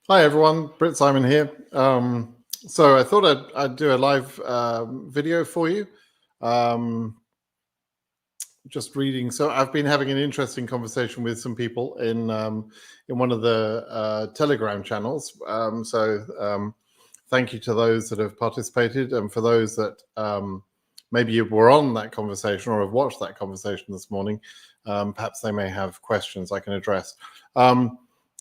Hi everyone, Britt Simon here. So I thought I'd do a live video for you. Um, just reading. So I've been having an interesting conversation with some people in one of the Telegram channels. Thank you to those that have participated, and for those that maybe you were on that conversation or have watched that conversation this morning, perhaps they may have questions I can address.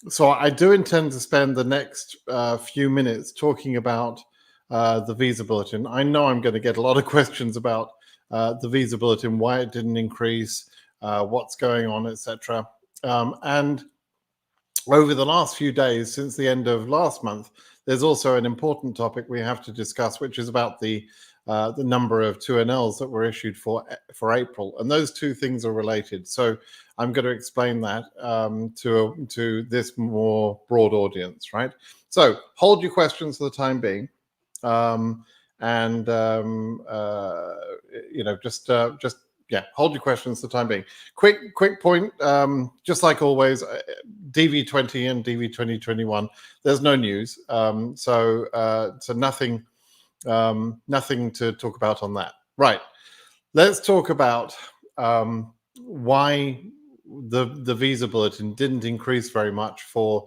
So I do intend to spend the next few minutes talking about the visa bulletin. I know I'm going to get a lot of questions about the visa bulletin, why it didn't increase, what's going on, etc. And over the last few days, since the end of last month, there's also an important topic we have to discuss, which is about the number of 2NLs that were issued for April, and those two things are related. So I'm going to explain that to this more broad audience, right? So hold your questions for the time being, hold your questions for the time being. Quick point, just like always, DV20 and DV 2021. There's no news, so nothing to talk about on that. Right. Let's talk about why the visa bulletin didn't increase very much for.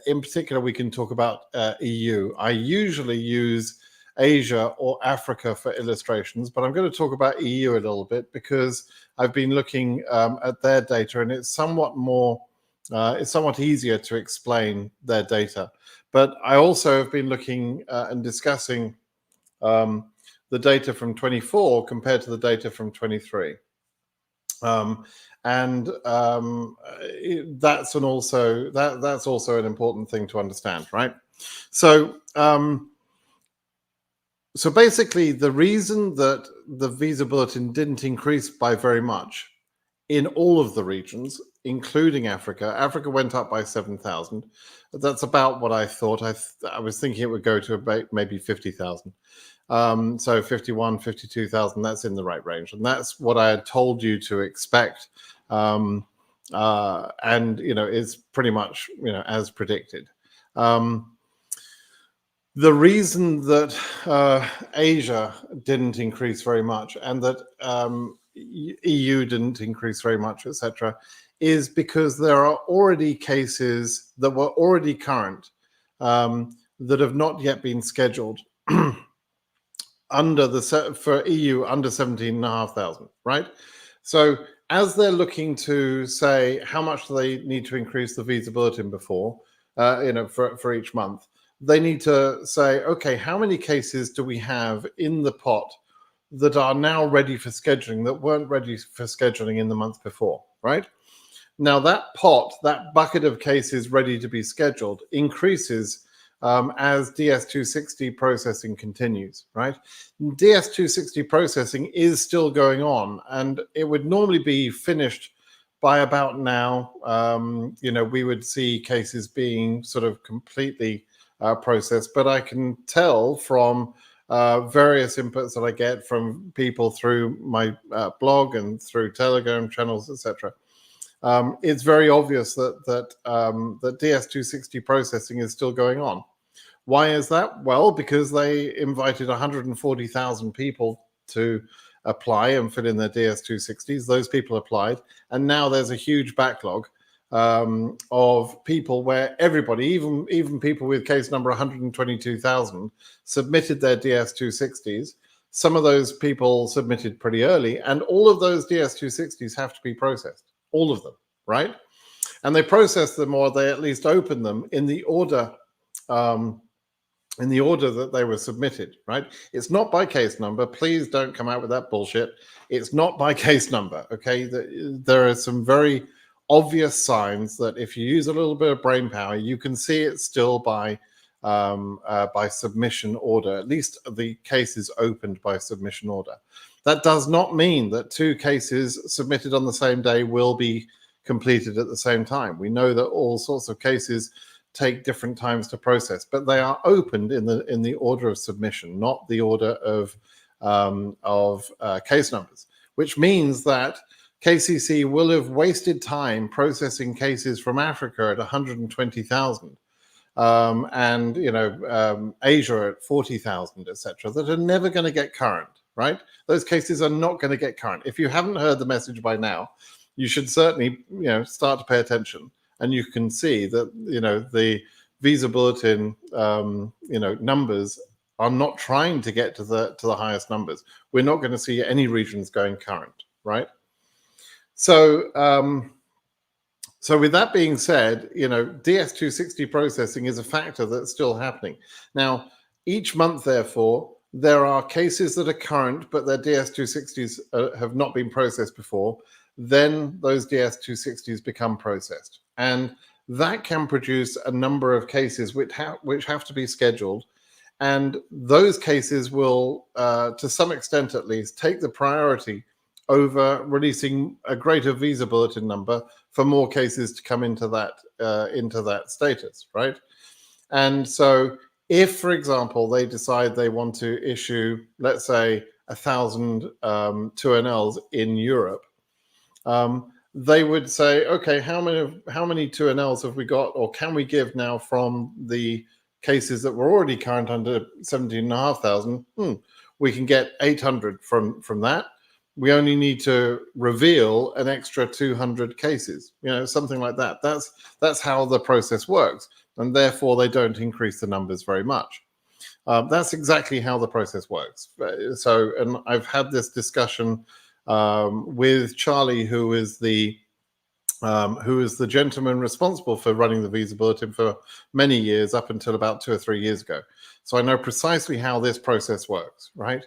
In particular, we can talk about EU. I usually use Asia or Africa for illustrations, but I'm going to talk about EU a little bit because I've been looking at their data, and it's somewhat easier to explain their data. But I also have been looking and discussing the data from 24 compared to the data from 23. That's also an important thing to understand, right? So basically, the reason that the visa bulletin didn't increase by very much in all of the regions, including Africa went up by 7,000. That's about what I thought. I was thinking it would go to about maybe 50,000. So 51, 52,000, that's in the right range. And that's what I had told you to expect. And, it's pretty much, as predicted. The reason that Asia didn't increase very much and that EU didn't increase very much, etc., is because there are already cases that were already current that have not yet been scheduled for EU under 17,500, right? So as they're looking to say how much do they need to increase the visa bulletin before, for each month, they need to say, okay, how many cases do we have in the pot that are now ready for scheduling that weren't ready for scheduling in the month before, right? Now that pot, that bucket of cases ready to be scheduled, increases as DS260 processing continues, right? DS260 processing is still going on, and it would normally be finished by about now. We would see cases being sort of completely processed, but I can tell from various inputs that I get from people through my blog and through Telegram channels, etc. It's very obvious that DS260 processing is still going on. Why is that? Well, because they invited 140,000 people to apply and fill in their DS260s. Those people applied, and now there's a huge backlog of people where everybody, even people with case number 122,000, submitted their DS260s. Some of those people submitted pretty early, and all of those DS260s have to be processed, all of them, right? And they process them, or they at least open them in the order that they were submitted, right? It's not by case number. Please don't come out with that bullshit. It's not by case number, okay? There are some very obvious signs that if you use a little bit of brain power, you can see it's still by submission order. At least the case is opened by submission order. That does not mean that two cases submitted on the same day will be completed at the same time. We know that all sorts of cases take different times to process, but they are opened in the order of submission, not the order of case numbers, which means that KCC will have wasted time processing cases from Africa at 120,000 and Asia at 40,000, etc., that are never going to get current, right? Those cases are not going to get current. If you haven't heard the message by now, you should certainly start to pay attention, and you can see that the visa bulletin numbers are not trying to get to the highest numbers. We're not going to see any regions going current, right? So so with that being said, DS260 processing is a factor that's still happening. Now, each month, therefore, there are cases that are current, but their DS260s have not been processed before. Then those DS260s become processed. And that can produce a number of cases which have to be scheduled. And those cases will, to some extent at least, take the priority over releasing a greater visa bulletin number for more cases to come into that status, right? And so if, for example, they decide they want to issue, let's say, 1,000 2NLs in Europe, they would say, okay, how many 2NLs have we got, or can we give now from the cases that were already current under 17,500? We can get 800 from that. We only need to reveal an extra 200 cases, something like that. That's how the process works, and therefore they don't increase the numbers very much. That's exactly how the process works. So, and I've had this discussion with Charlie, who is the gentleman responsible for running the visa bulletin for many years, up until about 2 or 3 years ago. So I know precisely how this process works, right?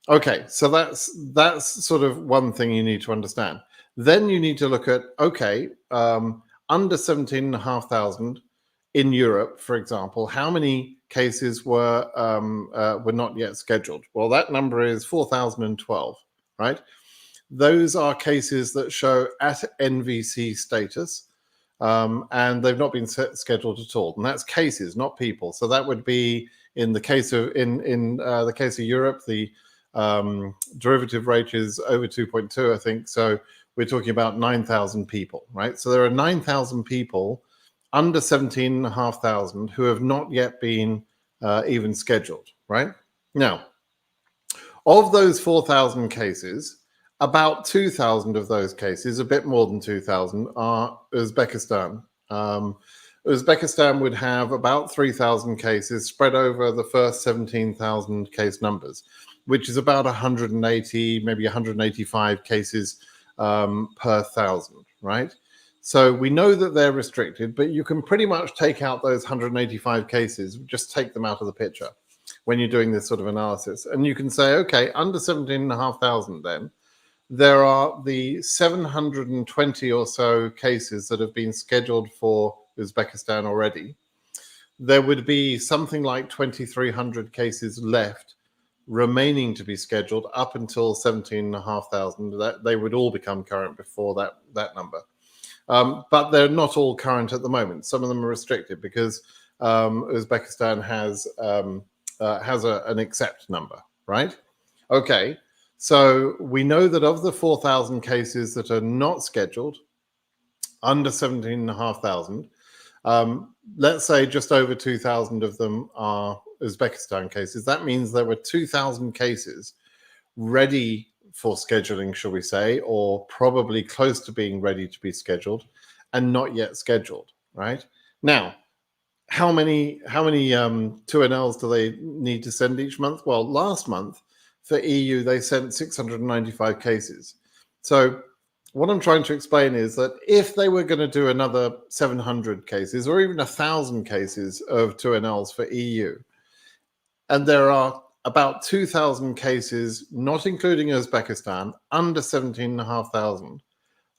Okay, so that's sort of one thing you need to understand. Then you need to look at, okay, under 17,500 in Europe, for example, how many cases were not yet scheduled? Well, that number is 4,012, right? Those are cases that show at NVC status, and they've not been scheduled at all. And that's cases, not people. So that would be in the case of the case of Europe, the derivative rate is over 2.2, I think. So we're talking about 9,000 people, right? So there are 9,000 people under 17,500 who have not yet been even scheduled, right? Now, of those 4,000 cases, about 2,000 of those cases, a bit more than 2,000, are Uzbekistan. Uzbekistan would have about 3,000 cases spread over the first 17,000 case numbers, which is about 180, maybe 185 cases per thousand, right? So we know that they're restricted, but you can pretty much take out those 185 cases, just take them out of the picture when you're doing this sort of analysis. And you can say, okay, under 17,500 then, there are the 720 or so cases that have been scheduled for Uzbekistan already. There would be something like 2,300 cases left remaining to be scheduled up until 17,500. That they would all become current before that number. But they're not all current at the moment. Some of them are restricted because Uzbekistan has an accept number, right? Okay. So we know that of the 4,000 cases that are not scheduled, under 17,500, let's say just over 2,000 of them are Uzbekistan cases. That means there were 2,000 cases ready for scheduling, shall we say, or probably close to being ready to be scheduled and not yet scheduled, right? Now, how many 2NLs do they need to send each month? Well, last month, for EU, they sent 695 cases. So what I'm trying to explain is that if they were going to do another 700 cases or even 1,000 cases of 2NLs for EU, and there are about 2,000 cases, not including Uzbekistan, under 17,500,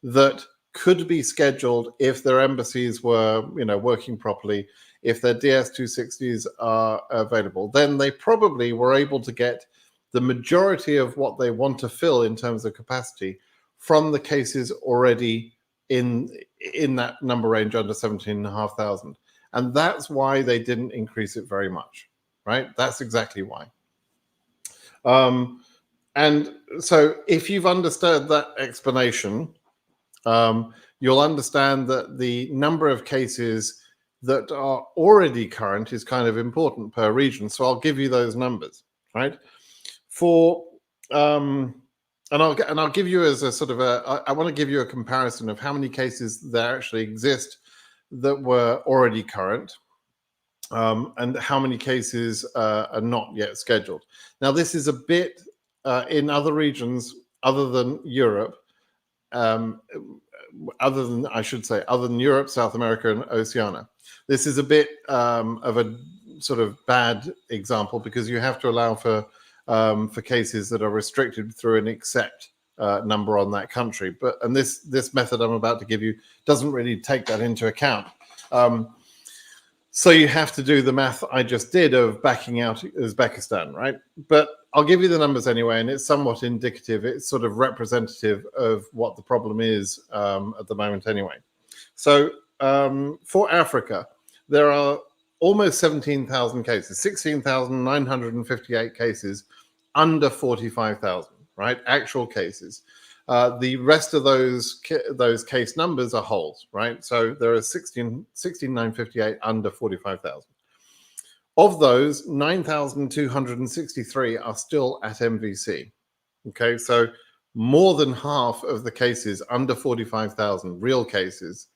that could be scheduled if their embassies were, working properly, if their DS260s are available, then they probably were able to get the majority of what they want to fill in terms of capacity from the cases already in that number range under 17,500. And that's why they didn't increase it very much, right? That's exactly why. And so if you've understood that explanation, you'll understand that the number of cases that are already current is kind of important per region. So I'll give you those numbers, right? For and I'll give you as a sort of I want to give you a comparison of how many cases there actually exist that were already current, and how many cases are not yet scheduled. Now, this is a bit in other regions other than Europe, other than Europe, South America, and Oceania. This is a bit of a sort of bad example because you have to allow for cases that are restricted through an accept number on that country. And this method I'm about to give you doesn't really take that into account. So you have to do the math I just did of backing out Uzbekistan, right? But I'll give you the numbers anyway, and it's somewhat indicative. It's sort of representative of what the problem is at the moment anyway. So for Africa, there are almost 17,000 cases, 16,958 cases under 45,000, right? Actual cases. The rest of those case numbers are holes, right? So there are 16,958 under 45,000. Of those, 9,263 are still at MVC. Okay, so more than half of the cases under 45,000, real cases,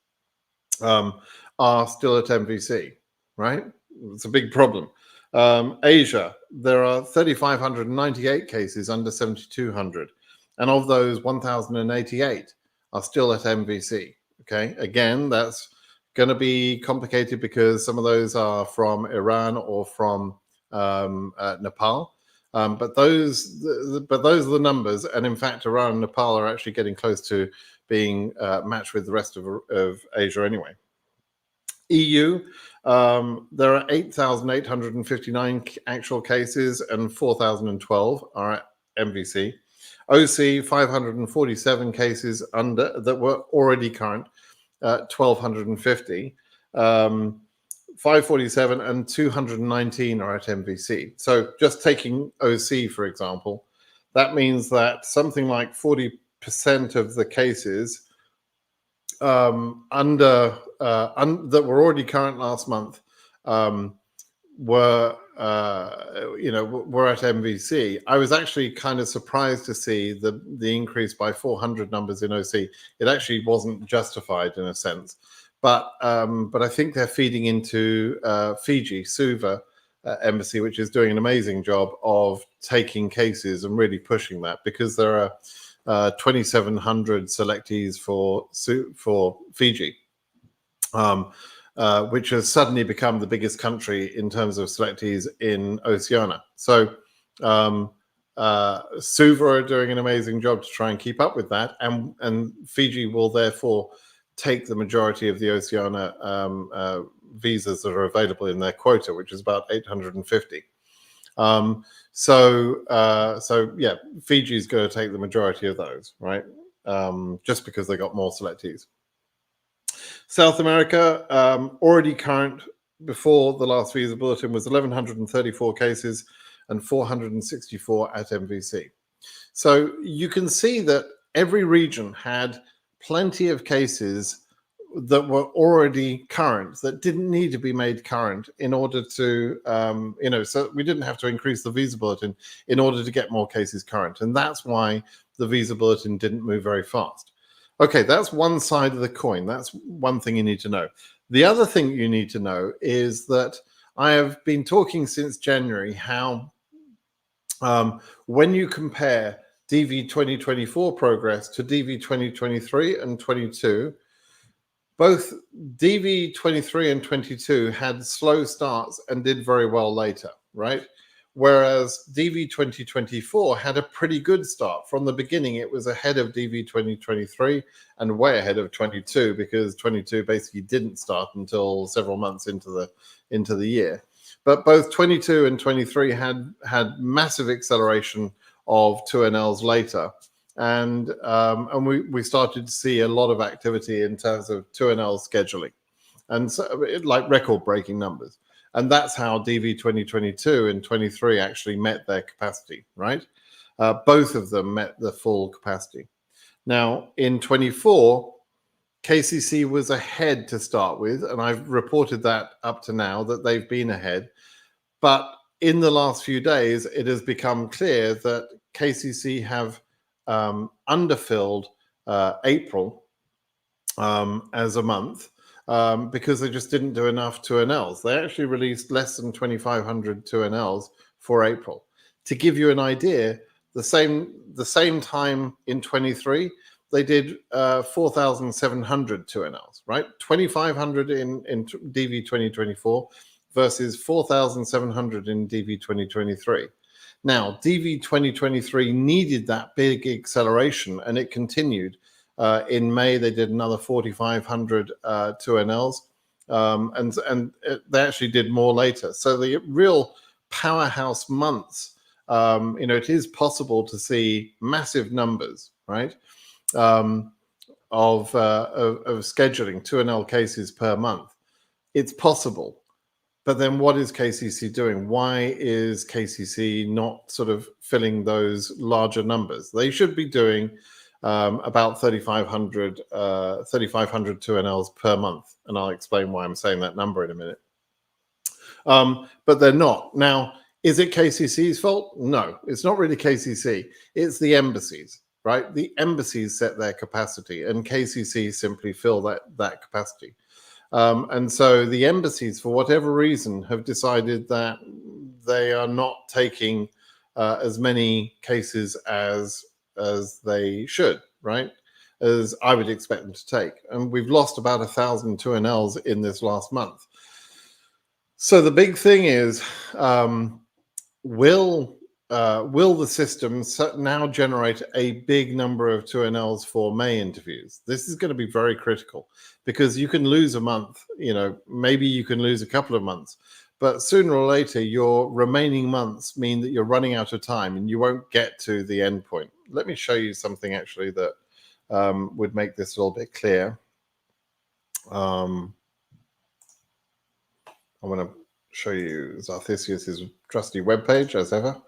are still at MVC, right? It's a big problem. Asia, there are 3,598 cases under 7,200. And of those, 1,088 are still at MVC. Okay, again, that's going to be complicated because some of those are from Iran or from Nepal. But those are the numbers. And in fact, Iran and Nepal are actually getting close to being matched with the rest of Asia anyway. EU, there are 8,859 actual cases and 4,012 are at MVC. OC, 547 cases that were already current, 1,250, 547 and 219 are at MVC. So just taking OC, for example, that means that something like 40% of the cases that were already current last month were at MVC. I was actually kind of surprised to see the increase by 400 numbers in OC. It actually wasn't justified in a sense, but I think they're feeding into Fiji, Suva embassy, which is doing an amazing job of taking cases and really pushing that, because there are 2,700 selectees for Fiji. Which has suddenly become the biggest country in terms of selectees in Oceania. So Suva are doing an amazing job to try and keep up with that, and Fiji will therefore take the majority of the Oceania visas that are available in their quota, which is about 850. So yeah, Fiji is going to take the majority of those, right? Just because they got more selectees. South America, already current before the last visa bulletin, was 1,134 cases and 464 at MVC. So you can see that every region had plenty of cases that were already current, that didn't need to be made current in order to, so we didn't have to increase the visa bulletin in order to get more cases current. And that's why the visa bulletin didn't move very fast. Okay, that's one side of the coin. That's one thing you need to know. The other thing you need to know is that I have been talking since January how when you compare DV 2024 progress to DV 2023 and 22, both DV 23 and 22 had slow starts and did very well later, right? Whereas DV 2024 had a pretty good start. From the beginning, it was ahead of DV 2023 and way ahead of 22, because 22 basically didn't start until several months into the year. But both 22 and 23 had massive acceleration of 2NLs later. And we started to see a lot of activity in terms of 2NL scheduling, and so like record-breaking numbers. And that's how DV 2022 and 23 actually met their capacity, right? Both of them met the full capacity. Now, in 24, KCC was ahead to start with, and I've reported that up to now that they've been ahead. But in the last few days, it has become clear that KCC have underfilled April as a month because they just didn't do enough 2NLs. They actually released less than 2,500 2NLs for April. To give you an idea, the same time in 23, they did 4,700 2NLs, right? 2,500 in DV 2024 versus 4,700 in DV 2023. Now, DV 2023 needed that big acceleration, and it continued. In May, they did another 4,500 2NLs, and they actually did more later. So the real powerhouse months, it is possible to see massive numbers, right, of scheduling 2NL cases per month. It's possible. But then what is KCC doing? Why is KCC not sort of filling those larger numbers? They should be doing about 3,500 2NLs per month. And I'll explain why I'm saying that number in a minute. But they're not. Now, is it KCC's fault? No, it's not really KCC. It's the embassies, right? The embassies set their capacity, and KCC simply fill that capacity. And so the embassies, for whatever reason, have decided that they are not taking as many cases as they should, right? As I would expect them to take. And we've lost about 1,000 2NLs in this last month. So the big thing is, will the system now generate a big number of 2NLs for May interviews? This is going to be very critical because you can lose a month, maybe you can lose a couple of months, but sooner or later, your remaining months mean that you're running out of time and you won't get to the end point. Let me show you something actually that would make this a little bit clear. I want to show you Zarthisius's trusty webpage as ever.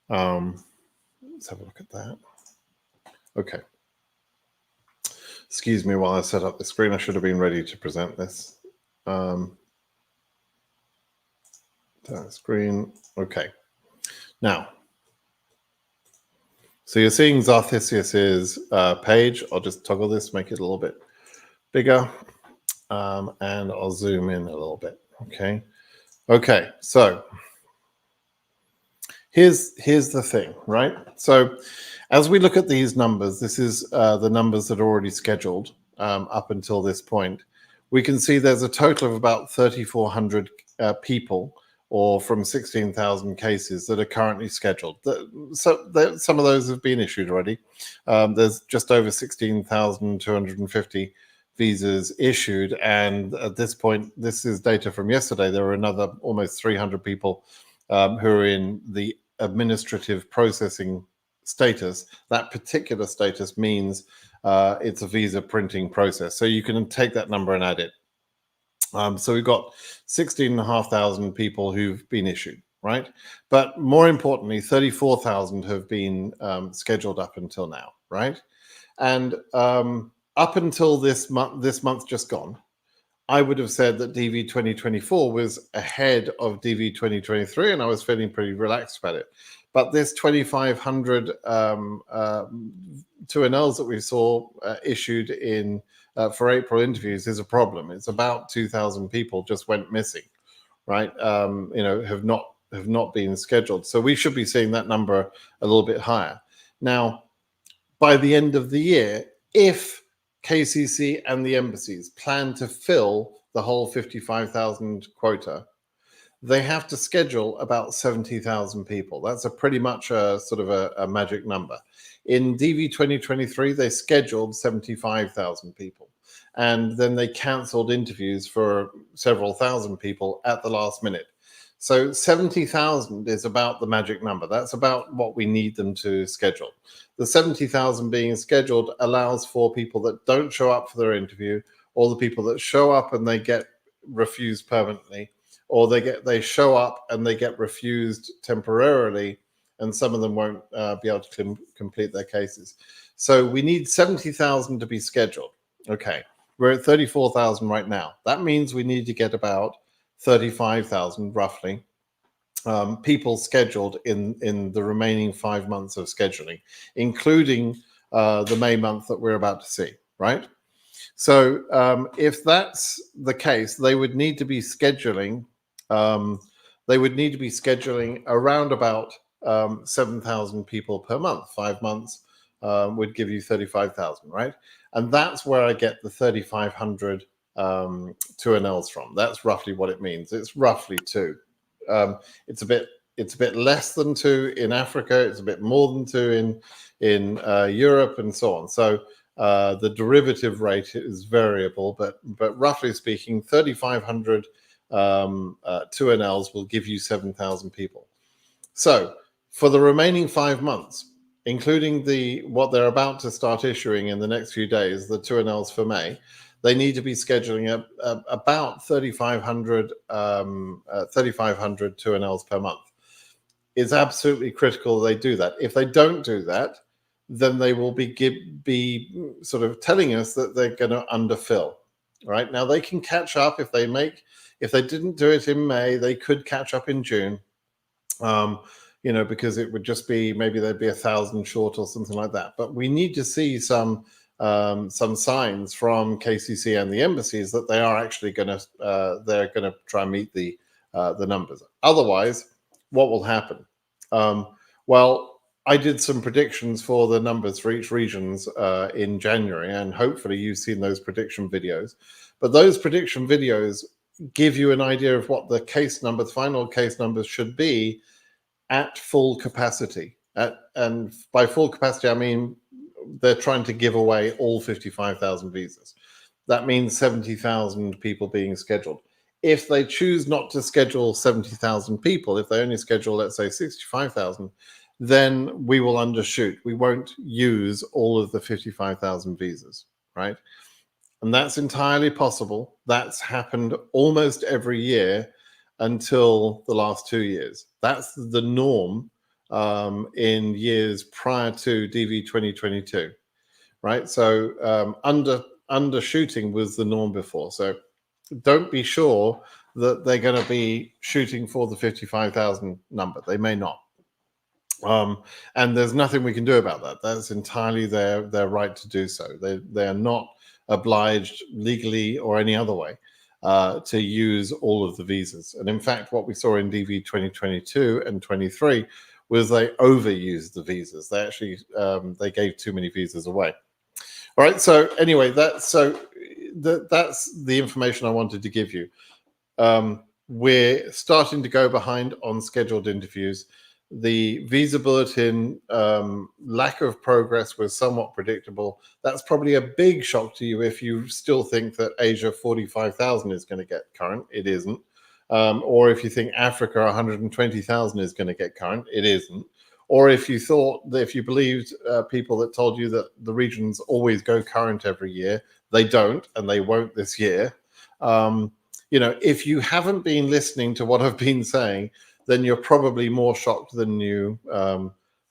Let's have a look at that. Okay. Excuse me while I set up the screen. I should have been ready to present this. That screen. Okay. Now, so you're seeing Zarthisius's page. I'll just toggle this, make it a little bit bigger, and I'll zoom in a little bit. Okay. Okay. So here's the thing, right? So as we look at these numbers, this is the numbers that are already scheduled up until this point. We can see there's a total of about 3,400 people, or from 16,000 cases that are currently scheduled. So some of those have been issued already. There's just over 16,250 visas issued, and at this point, this is data from yesterday, there were another almost 300 people who are in the administrative processing status. That particular status means it's a visa printing process. So you can take that number and add it. So we've got 16,500 people who've been issued, right? But more importantly, 34,000 have been scheduled up until now, right? And up until this month just gone, I would have said that DV 2024 was ahead of DV 2023, and I was feeling pretty relaxed about it. But this 2,500 2NLs that we saw issued in for April interviews is a problem. It's about 2,000 people just went missing, right? Have not been scheduled. So we should be seeing that number a little bit higher. Now, by the end of the year, if KCC and the embassies plan to fill the whole 55,000 quota, they have to schedule about 70,000 people. That's pretty much a sort of a magic number. In DV 2023, they scheduled 75,000 people, and then they cancelled interviews for several thousand people at the last minute. So 70,000 is about the magic number. That's about what we need them to schedule. The 70,000 being scheduled allows for people that don't show up for their interview, or the people that show up and they get refused permanently, or they show up and they get refused temporarily, and some of them won't be able to complete their cases. So we need 70,000 to be scheduled. Okay, we're at 34,000 right now. That means we need to get about 35,000 roughly people scheduled in the remaining 5 months of scheduling, including the May month that we're about to see, right? So if that's the case, they would need to be scheduling. Around about 7,000 people per month. 5 months would give you 35,000, right? And that's where I get the 3,500 2NLs from. That's roughly what it means. It's roughly two. It's a bit less than two in Africa. It's a bit more than two in Europe and so on. So the derivative rate is variable, but roughly speaking, 3,500 2NLs will give you 7,000 people. So for the remaining 5 months, including what they're about to start issuing in the next few days, the 2NLs for May, they need to be scheduling about 3,500 2NLs per month. It's absolutely critical they do that. If they don't do that, then they will be sort of telling us that they're going to underfill. Right now, they can catch up if they didn't do it in May, they could catch up in June. Because it would just be maybe there'd be 1,000 short or something like that. But we need to see some signs from KCC and the embassies that they are actually going to try and meet the numbers. Otherwise, what will happen? Well, I did some predictions for the numbers for each regions in January, and hopefully you've seen those prediction videos. But those prediction videos give you an idea of what the final case numbers should be at full capacity. And by full capacity, I mean they're trying to give away all 55,000 visas. That means 70,000 people being scheduled. If they choose not to schedule 70,000 people, if they only schedule, let's say, 65,000, then we will undershoot. We won't use all of the 55,000 visas, right? And that's entirely possible. That's happened almost every year until the last 2 years. That's the norm in years prior to DV 2022, right? So undershooting was the norm before. So don't be sure that they're going to be shooting for the 55,000 number. They may not. And there's nothing we can do about that. That's entirely their right to do so. They are not obliged legally or any other way to use all of the visas. And in fact, what we saw in DV 2022 and 23 was they overused the visas. They actually they gave too many visas away. All right. So anyway, that's the information I wanted to give you. We're starting to go behind on scheduled interviews. The visa bulletin lack of progress was somewhat predictable. That's probably a big shock to you if you still think that Asia 45,000 is going to get current. It isn't. Or if you think Africa 120,000 is going to get current. It isn't. Or if you thought that if you believed people that told you that the regions always go current every year, they don't, and they won't this year. If you haven't been listening to what I've been saying, then you're probably more shocked than you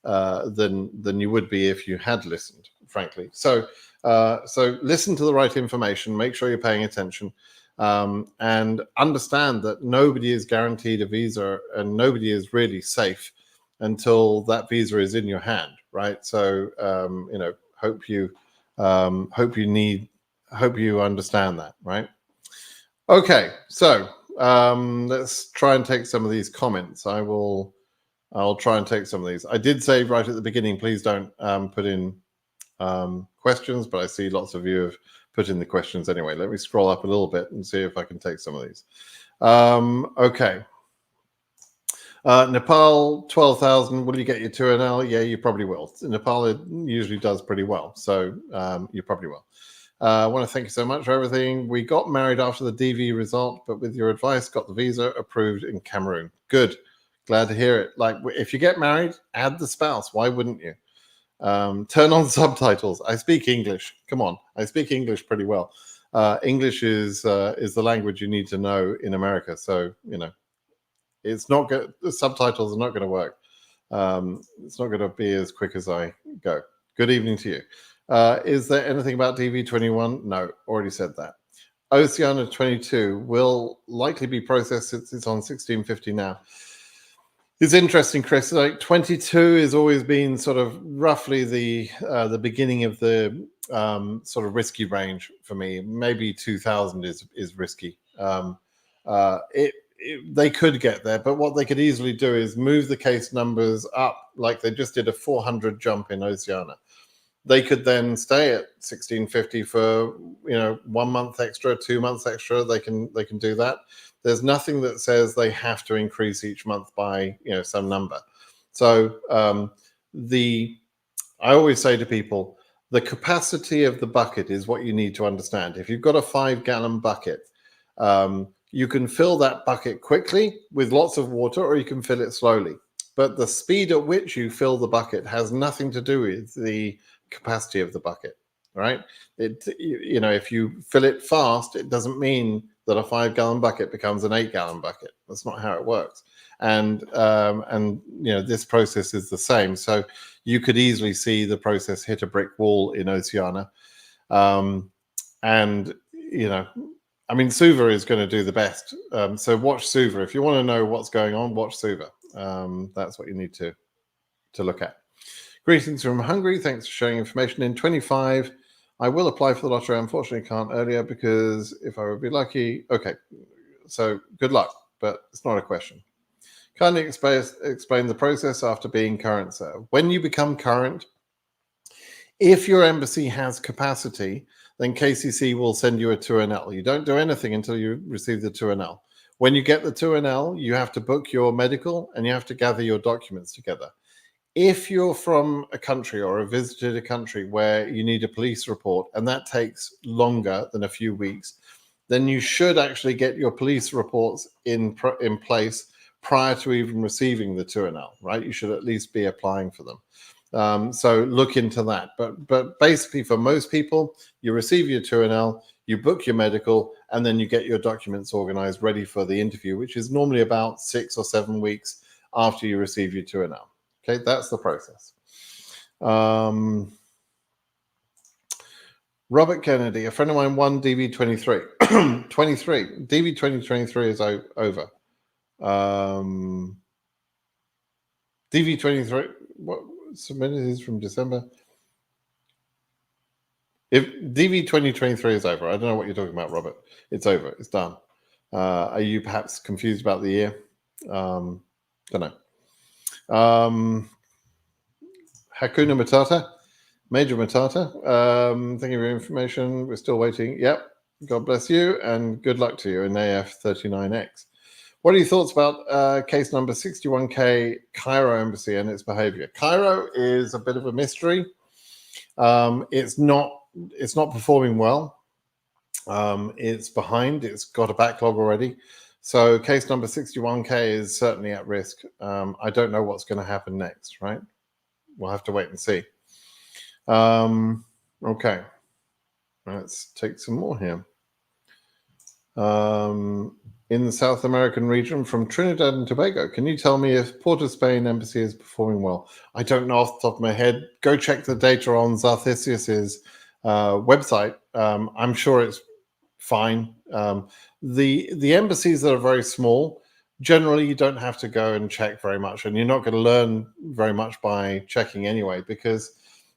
would be if you had listened, frankly. So listen to the right information. Make sure you're paying attention, and understand that nobody is guaranteed a visa, and nobody is really safe until that visa is in your hand, right? So hope you understand that, right? Okay, so let's try and take some of these comments. I'll try and take some of these. I did say right at the beginning, please don't put in questions, but I see lots of you have put in the questions anyway. Let me scroll up a little bit and see if I can take some of these. Okay. Nepal, 12,000. Will you get your 2NL? Yeah, you probably will. Nepal, it usually does pretty well, so you probably will. I want to thank you so much for everything. We got married after the DV result, but with your advice, got the visa approved in Cameroon. Good. Glad to hear it. Like, if you get married, add the spouse. Why wouldn't you? Turn on subtitles. I speak English. Come on. I speak English pretty well. English is the language you need to know in America. So, it's not good. The subtitles are not going to work. It's not going to be as quick as I go. Good evening to you. Is there anything about DV21? No, already said that. Oceania 22 will likely be processed since it's on 1650 now. It's interesting, Chris. Like 22 has always been sort of roughly the beginning of the sort of risky range for me. Maybe 2000 is risky. They could get there, but what they could easily do is move the case numbers up, like they just did a 400 jump in Oceania. They could then stay at 1650 for 1 month extra, 2 months extra. They can do that. There's nothing that says they have to increase each month by some number. So I always say to people, the capacity of the bucket is what you need to understand. If you've got a 5-gallon bucket, you can fill that bucket quickly with lots of water, or you can fill it slowly. But the speed at which you fill the bucket has nothing to do with the capacity of the bucket, right? If you fill it fast, it doesn't mean that a 5-gallon bucket becomes an 8-gallon bucket. That's not how it works. And this process is the same. So you could easily see the process hit a brick wall in Oceania. Suva is going to do the best. So watch Suva. If you want to know what's going on, watch Suva. That's what you need to look at. Greetings from Hungary. Thanks for sharing information. In 25, I will apply for the lottery. Unfortunately, can't earlier because if I would be lucky. Okay, so good luck, but it's not a question. Kindly explain the process after being current, sir. When you become current, if your embassy has capacity, then KCC will send you a 2NL. You don't do anything until you receive the 2NL. When you get the 2NL, you have to book your medical and you have to gather your documents together. If you're from a country or have visited a country where you need a police report and that takes longer than a few weeks, then you should actually get your police reports in place prior to even receiving the 2NL, right? You should at least be applying for them. So look into that. But basically for most people, you receive your 2NL, you book your medical, and then you get your documents organized ready for the interview, which is normally about 6 or 7 weeks after you receive your 2NL. Okay, that's the process. Robert Kennedy, a friend of mine won DV23. 23. DV2023 is over. DV23, what submitted is from December. If DV2023 is over, I don't know what you're talking about, Robert. It's over. It's done. Are you perhaps confused about the year? Don't know. Hakuna Matata, Major Matata. Thank you for your information. We're still waiting. Yep. God bless you and good luck to you in AF39X. What are your thoughts about case number 61K Cairo Embassy and its behavior? Cairo is a bit of a mystery. It's not performing well. It's behind. It's got a backlog already. So case number 61K is certainly at risk. I don't know what's going to happen next, right? We'll have to wait and see. Okay. Let's take some more here. In the South American region from Trinidad and Tobago, can you tell me if Port of Spain Embassy is performing well? I don't know off the top of my head. Go check the data on Zarthesius's website. I'm sure it's fine. The embassies that are very small, generally you don't have to go and check very much, and you're not going to learn very much by checking anyway, because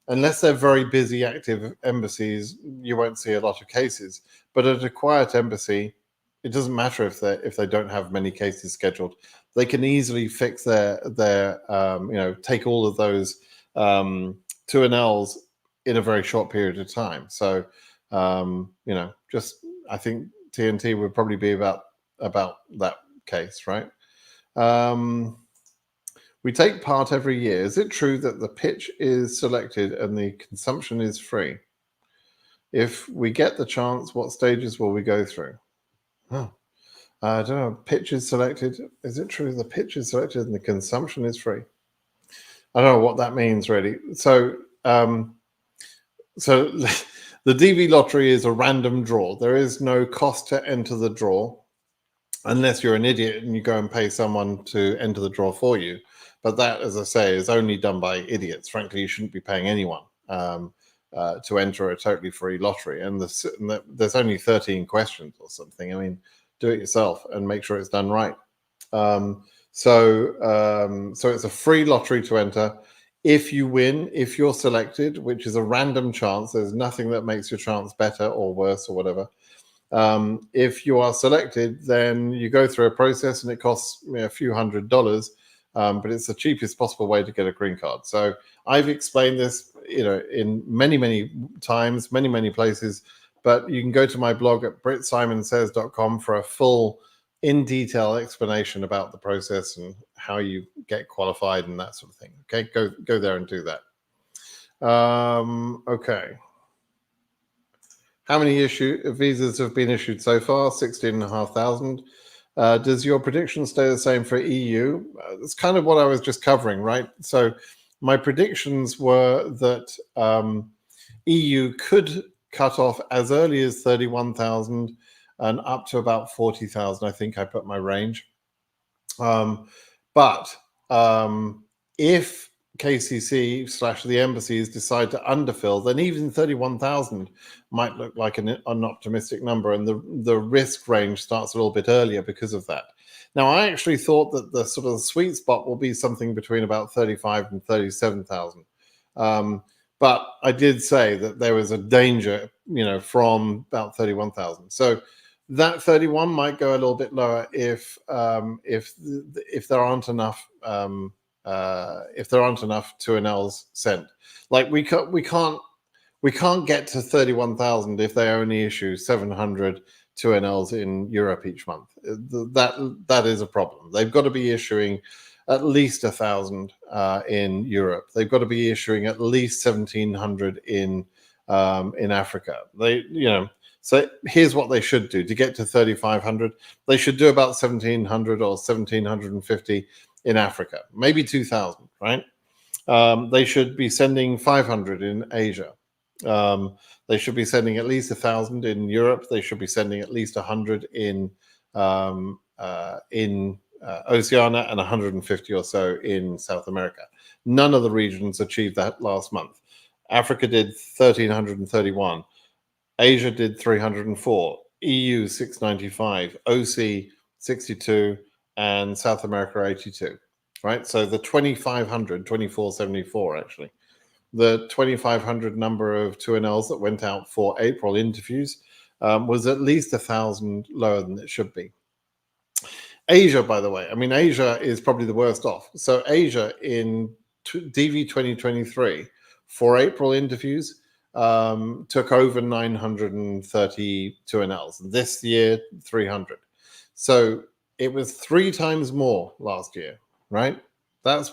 unless they're very busy, active embassies, you won't see a lot of cases. But at a quiet embassy, it doesn't matter if they don't have many cases scheduled. They can easily fix their take all of those 2NLs in a very short period of time. So just I think TNT would probably be about that case, right? We take part every year. Is it true that the pitch is selected and the consumption is free? If we get the chance, what stages will we go through? Oh, I don't know. Pitch is selected. Is it true the pitch is selected and the consumption is free? I don't know what that means really. So the DV lottery is a random draw. There is no cost to enter the draw unless you're an idiot and you go and pay someone to enter the draw for you. But that, as I say, is only done by idiots. Frankly, you shouldn't be paying anyone. to enter a totally free lottery, and there's only 13 questions or something. I mean, do it yourself and make sure it's done right. So it's a free lottery to enter. If you win, if you're selected, which is a random chance, there's nothing that makes your chance better or worse or whatever. If you are selected, then you go through a process, and it costs a few $100s, but it's the cheapest possible way to get a green card. So I've explained this, in many times, many places, but you can go to my blog at britsimonsays.com for a full, in detail explanation about the process and how you get qualified and that sort of thing. Okay, go there and do that. Okay. How many visas have been issued so far? 16,500. Does your prediction stay the same for EU? That's kind of what I was just covering, right? So my predictions were that EU could cut off as early as 31,000 and up to about 40,000. I think I put my range. But if KCC / the embassies decide to underfill, then even 31,000 might look like an optimistic number, and the risk range starts a little bit earlier because of that. Now, I actually thought that the sort of sweet spot will be something between about 35 and 37,000. But I did say that there was a danger, from about 31,000. So that 31 might go a little bit lower if there aren't enough 2NLs sent. Like we can't get to 31,000 if they only issue 700 2NLs in Europe each month. That is a problem. They've got to be issuing at least 1,000 in Europe. They've got to be issuing at least 1,700 in Africa. So here's what they should do to get to 3,500. They should do about 1,700 or 1,750 in Africa, maybe 2,000, right? They should be sending 500 in Asia. They should be sending at least 1,000 in Europe. They should be sending at least 100 in Oceania and 150 or so in South America. None of the regions achieved that last month. Africa did 1,331. Asia did 304. EU 695. OC 62. And South America 82, right? So the 2,500, 2,474 actually, the 2,500 number of 2NLs that went out for April interviews was at least 1,000 lower than it should be. Asia, by the way, Asia is probably the worst off. So Asia in DV 2023 for April interviews took over 930 2NLs. This year, 300. So it was 3 times more last year, right? That's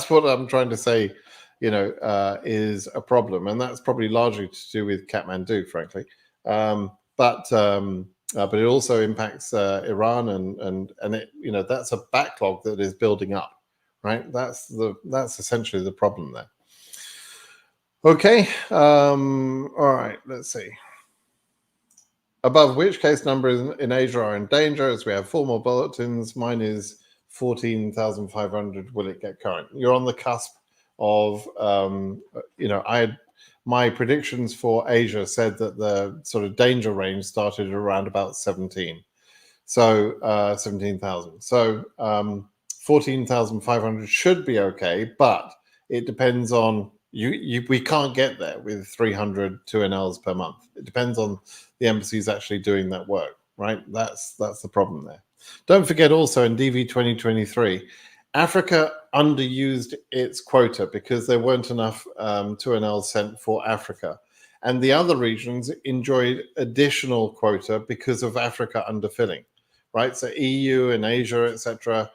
what I'm trying to say, is a problem, and that's probably largely to do with Kathmandu, frankly. But it also impacts Iran, and it, that's a backlog that is building up, right? That's essentially the problem there. Okay, all right. Let's see. Above which case numbers in Asia are in danger, as we have 4 more bulletins. Mine is 14,500. Will it get current? You're on the cusp of, my predictions for Asia said that the sort of danger range started around about 17. So 17,000. So 14,500 should be okay, but it depends on we can't get there with 300 2NLs per month. It depends on the embassies actually doing that work, right? That's the problem there. Don't forget also in DV 2023, Africa underused its quota because there weren't enough 2NLs sent for Africa. And the other regions enjoyed additional quota because of Africa underfilling, right? So EU and Asia, etc.,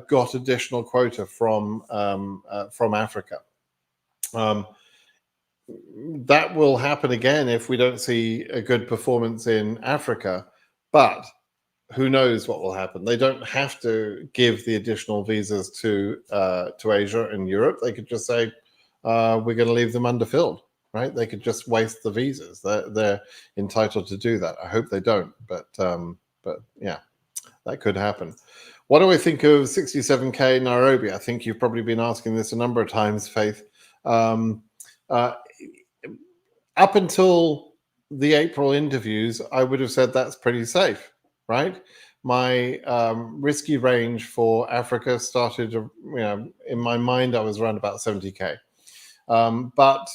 got additional quota from Africa. That will happen again if we don't see a good performance in Africa, but who knows what will happen. They don't have to give the additional visas to Asia and Europe. They could just say, we're going to leave them underfilled, right? They could just waste the visas. They're entitled to do that. I hope they don't, but yeah, that could happen. What do I think of 67K Nairobi? I think you've probably been asking this a number of times, Faith. up until the April interviews, I would have said that's pretty safe, right? My risky range for Africa started, in my mind, I was around about 70K. But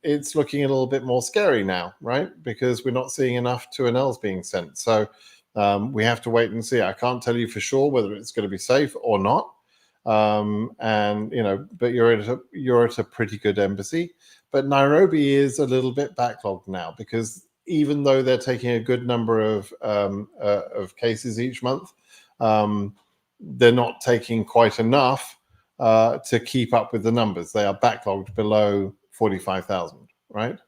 it's looking a little bit more scary now, right? Because we're not seeing enough 2NLs being sent. So we have to wait and see. I can't tell you for sure whether it's going to be safe or not. But you're at a pretty good embassy. But Nairobi is a little bit backlogged now because even though they're taking a good number of cases each month, they're not taking quite enough to keep up with the numbers. They are backlogged below 45,000, right?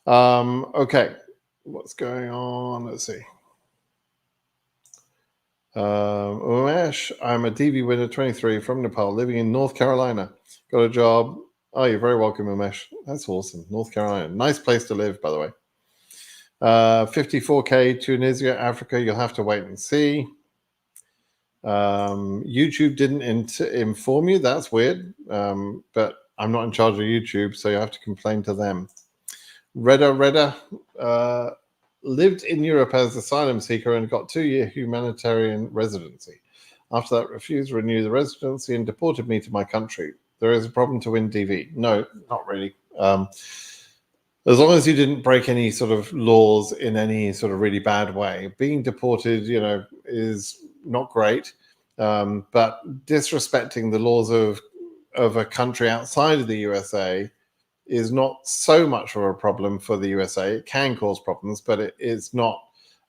Okay, what's going on? Let's see. Umesh, I'm a DV winner, 23, from Nepal, living in North Carolina. Got a job. Oh, you're very welcome, Umesh. That's awesome. North Carolina. Nice place to live, by the way. 54K, Tunisia, Africa. You'll have to wait and see. YouTube didn't inform you. That's weird. But I'm not in charge of YouTube, so you have to complain to them. Reda lived in Europe as asylum seeker and got 2-year humanitarian residency. After that, refused to renew the residency and deported me to my country. There is a problem to win DV. No, not really. As long as you didn't break any sort of laws in any sort of really bad way. Being deported, is not great. But disrespecting the laws of a country outside of the USA is not so much of a problem for the USA. It can cause problems, but it's not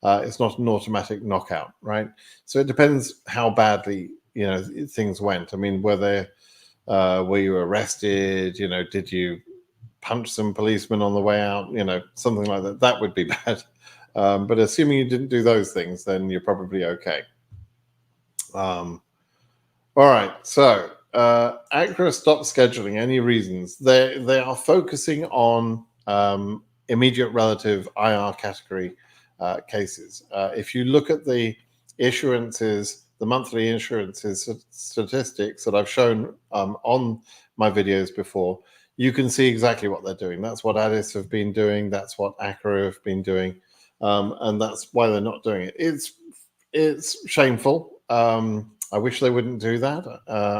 an automatic knockout, right? So it depends how badly things went. I mean, were you arrested? Did you punch some policemen on the way out? Something like that. That would be bad. But assuming you didn't do those things, then you're probably okay. All right. So Accra stopped scheduling. Any reasons? They are focusing on immediate relative IR category cases. If you look at the issuances, the monthly issuances statistics that I've shown on my videos before, you can see exactly what they're doing. That's what Addis have been doing. That's what Accra have been doing, and that's why they're not doing it. It's shameful. I wish they wouldn't do that.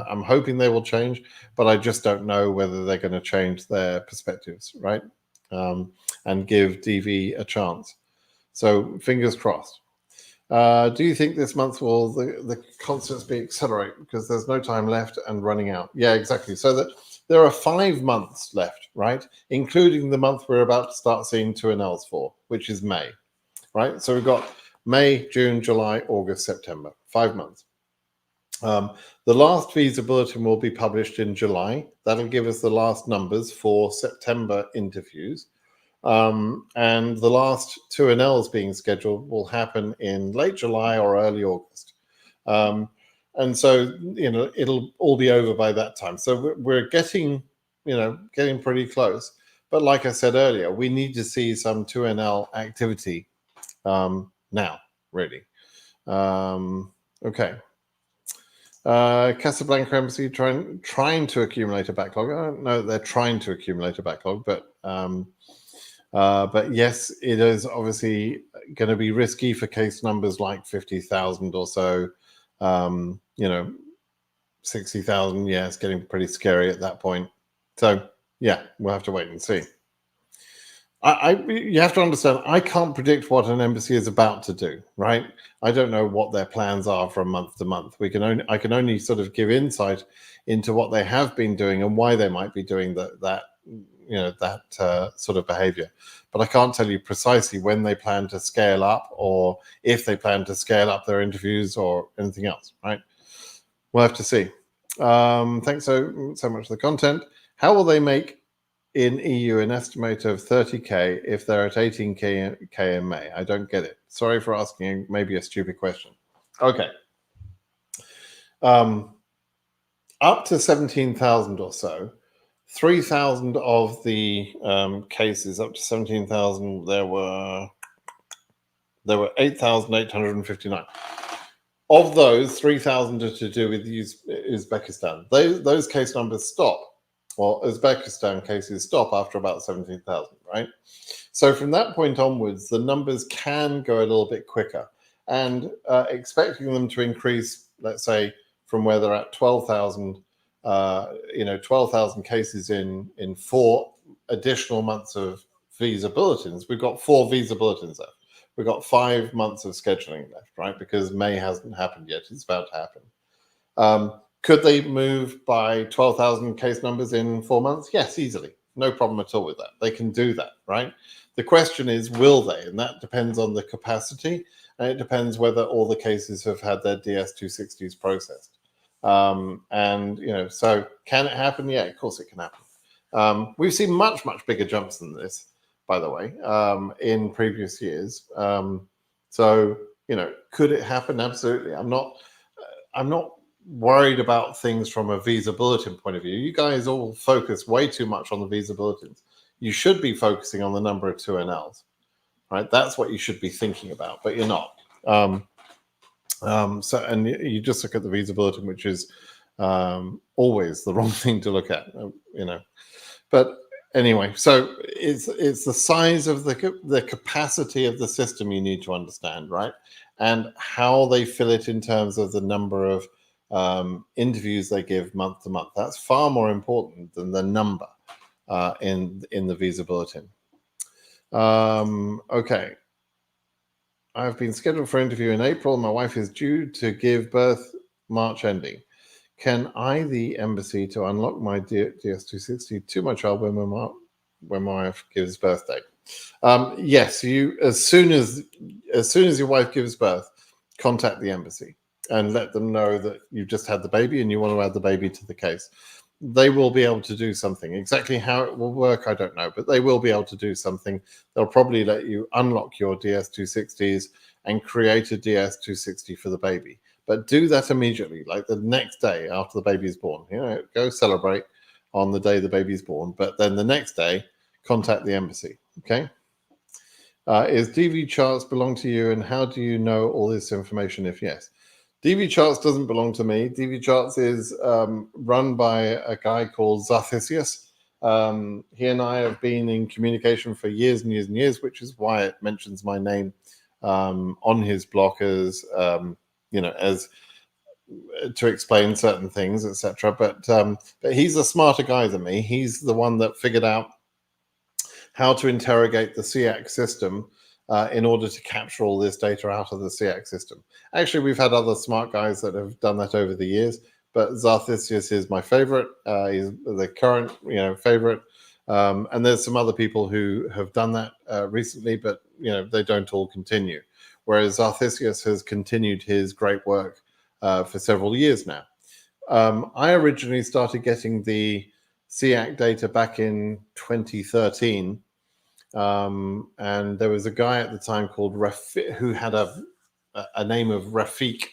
I'm hoping they will change, but I just don't know whether they're going to change their perspectives, right? And give DV a chance. So fingers crossed. Do you think this month will the concerts be accelerate because there's no time left and running out? Yeah, exactly. So that there are 5 months left, right? Including the month we're about to start seeing 2NLs for, which is May, right? So we've got May, June, July, August, September, 5 months. The last visa bulletin will be published in July. That'll give us the last numbers for September interviews. And the last 2NLs being scheduled will happen in late July or early August. And so, it'll all be over by that time. So we're getting pretty close. But like I said earlier, we need to see some 2NL activity now, really. Okay. Casablanca Embassy trying to accumulate a backlog. I don't know they're trying to accumulate a backlog, but yes, it is obviously going to be risky for case numbers like 50,000 or so. 60,000. Yeah, it's getting pretty scary at that point. So yeah, we'll have to wait and see. You have to understand, I can't predict what an embassy is about to do, right? I don't know what their plans are from month to month. I can only sort of give insight into what they have been doing and why they might be doing that sort of behavior. But I can't tell you precisely when they plan to scale up or if they plan to scale up their interviews or anything else, right? We'll have to see. Thanks so much for the content. How will they make in EU an estimate of 30K if they're at 18K in May? I don't get it. Sorry for asking maybe a stupid question. Okay. Up to 17,000 or so, 3,000 of the cases up to 17,000, there were 8,859. Of those, 3,000 are to do with Uzbekistan. Those case numbers stop Well, Uzbekistan cases stop after about 17,000, right? So from that point onwards, the numbers can go a little bit quicker, and expecting them to increase, let's say, from where they're at 12,000, 12,000 cases in 4 additional months of visa bulletins. We've got 4 visa bulletins left. We've got 5 months of scheduling left, right? Because May hasn't happened yet; it's about to happen. Could they move by 12,000 case numbers in 4 months? Yes, easily. No problem at all with that. They can do that, right? The question is, will they? And that depends on the capacity, and it depends whether all the cases have had their DS-260s processed. So can it happen? Yeah, of course it can happen. We've seen much, much bigger jumps than this, by the way, in previous years. Could it happen? Absolutely. I'm not worried about things from a visa bulletin point of view. You guys all focus way too much on the visa bulletins. You should be focusing on the number of 2NLs, right? That's what you should be thinking about, but you're not. And you just look at the visa bulletin, which is always the wrong thing to look at, But anyway, so it's the size of the capacity of the system you need to understand, right? And how they fill it in terms of the number of interviews they give month to month. That's far more important than the number in the visa bulletin. Okay. I've been scheduled for interview in April. My wife is due to give birth March ending. Can I, the embassy, to unlock my DS-260 to my child when my wife gives birth date? Yes, you as soon as your wife gives birth, contact the embassy and let them know that you've just had the baby and you want to add the baby to the case. They will be able to do something. Exactly how it will work, I don't know, but they will be able to do something. They'll probably let you unlock your DS-260s and create a DS-260 for the baby. But do that immediately, like the next day after the baby is born. Go celebrate on the day the baby is born, but then the next day, contact the embassy. Okay. Is DV Charts belong to you, and how do you know all this information if yes? DV Charts doesn't belong to me. DV Charts is run by a guy called Zarthisius. He and I have been in communication for years and years and years, which is why it mentions my name on his blog as to explain certain things, etc. But he's a smarter guy than me. He's the one that figured out how to interrogate the SEAC system in order to capture all this data out of the SEAC system. Actually, we've had other smart guys that have done that over the years, but Zarthisius is my favorite. He's the current, favorite. And there's some other people who have done that recently, but they don't all continue. Whereas Zarthisius has continued his great work for several years now. I originally started getting the SEAC data back in 2013. And there was a guy at the time called Rafiq, who had a name of Rafiq,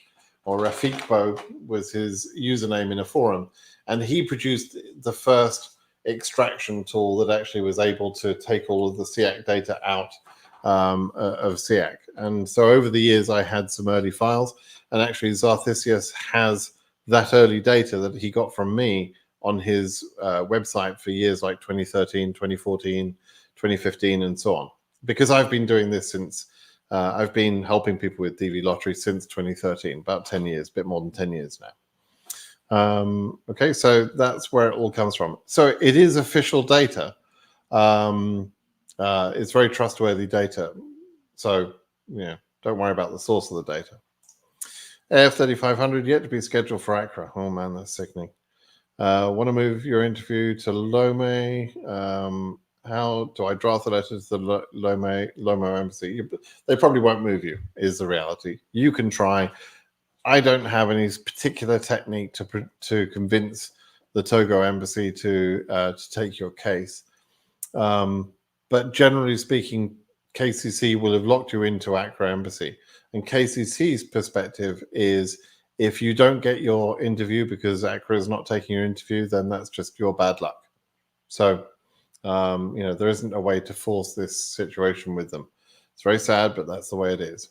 or Rafiqbo was his username in a forum. And he produced the first extraction tool that actually was able to take all of the SEAC data out of SEAC. And so over the years, I had some early files. And actually, Zarthisius has that early data that he got from me on his website for years like 2013, 2014, 2015, and so on. Because I've been doing this since, I've been helping people with DV Lottery since 2013, about 10 years, a bit more than 10 years now. Okay, so that's where it all comes from. So it is official data. It's very trustworthy data. So, don't worry about the source of the data. AF3500 yet to be scheduled for Accra. Oh man, that's sickening. Want to move your interview to Lome? How do I draft the letter to the Lome embassy? They probably won't move you, is the reality. You can try. I don't have any particular technique to convince the Togo embassy to take your case. But generally speaking, KCC will have locked you into Accra embassy. And KCC's perspective is, if you don't get your interview because Accra is not taking your interview, then that's just your bad luck. So, there isn't a way to force this situation with them. It's very sad, but that's the way it is.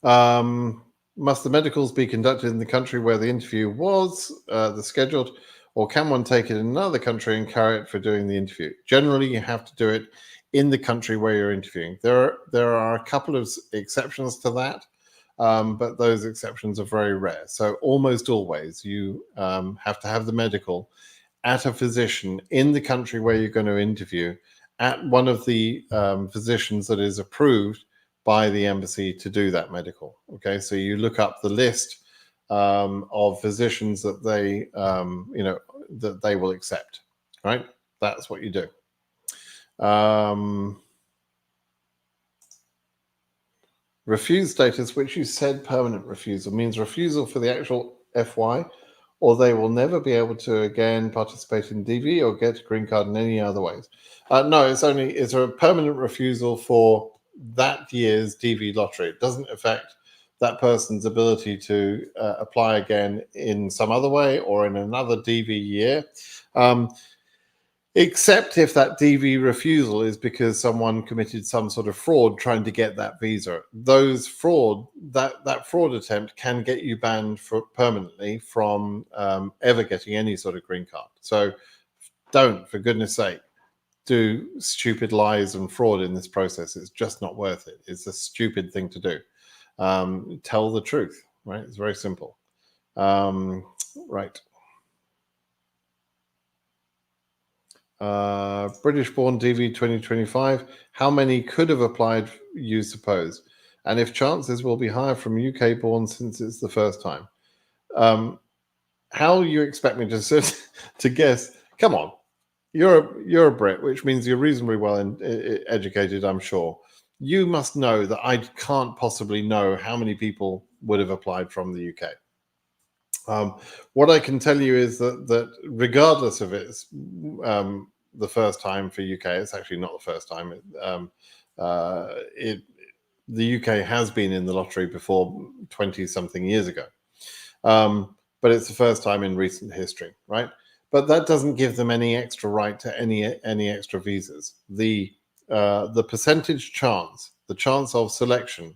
Must the medicals be conducted in the country where the interview was, the scheduled, or can one take it in another country and carry it for doing the interview? Generally, you have to do it in the country where you're interviewing. There are a couple of exceptions to that, but those exceptions are very rare. So almost always you have to have the medical at a physician in the country where you're going to interview, at one of the physicians that is approved by the embassy to do that medical. Okay, so you look up the list of physicians that they, that they will accept. Right, that's what you do. Refuse status, which you said permanent refusal, means refusal for the actual FY, or they will never be able to again participate in DV or get a green card in any other ways. No, it's a permanent refusal for that year's DV lottery. It doesn't affect that person's ability to apply again in some other way or in another DV year. Except if that DV refusal is because someone committed some sort of fraud trying to get that visa. That fraud attempt can get you banned permanently from ever getting any sort of green card. So don't, for goodness sake, do stupid lies and fraud in this process. It's just not worth it. It's a stupid thing to do. Tell the truth, right? It's very simple. Right. British-born DV 2025. How many could have applied, you suppose? And if chances will be higher from UK-born since it's the first time. How you expect me to guess? Come on, you're a Brit, which means you're reasonably well educated, I'm sure. You must know that I can't possibly know how many people would have applied from the UK. What I can tell you is that regardless of it's the first time for UK, it's actually not the first time. The UK has been in the lottery before 20-something years ago, but it's the first time in recent history, right? But that doesn't give them any extra right to any extra visas. The percentage chance, the chance of selection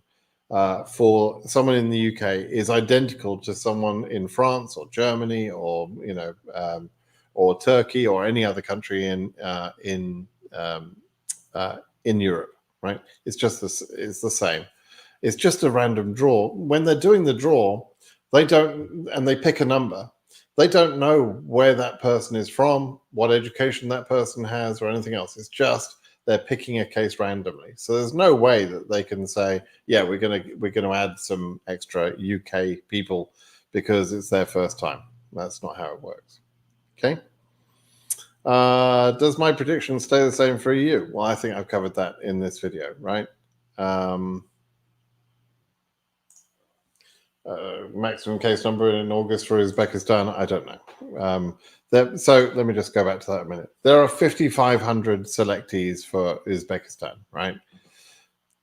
for someone in the UK is identical to someone in France or Germany or or Turkey or any other country in Europe, right? It's the same. It's just a random draw. When they're doing the draw, they pick a number. They don't know where that person is from, what education that person has, or anything else. It's just they're picking a case randomly. So there's no way that they can say, yeah, we're gonna add some extra UK people because it's their first time. That's not how it works. Okay. Does my prediction stay the same for EU? Well, I think I've covered that in this video, right? Maximum case number in August for Uzbekistan, I don't know. So let me just go back to that a minute. There are 5,500 selectees for Uzbekistan, right?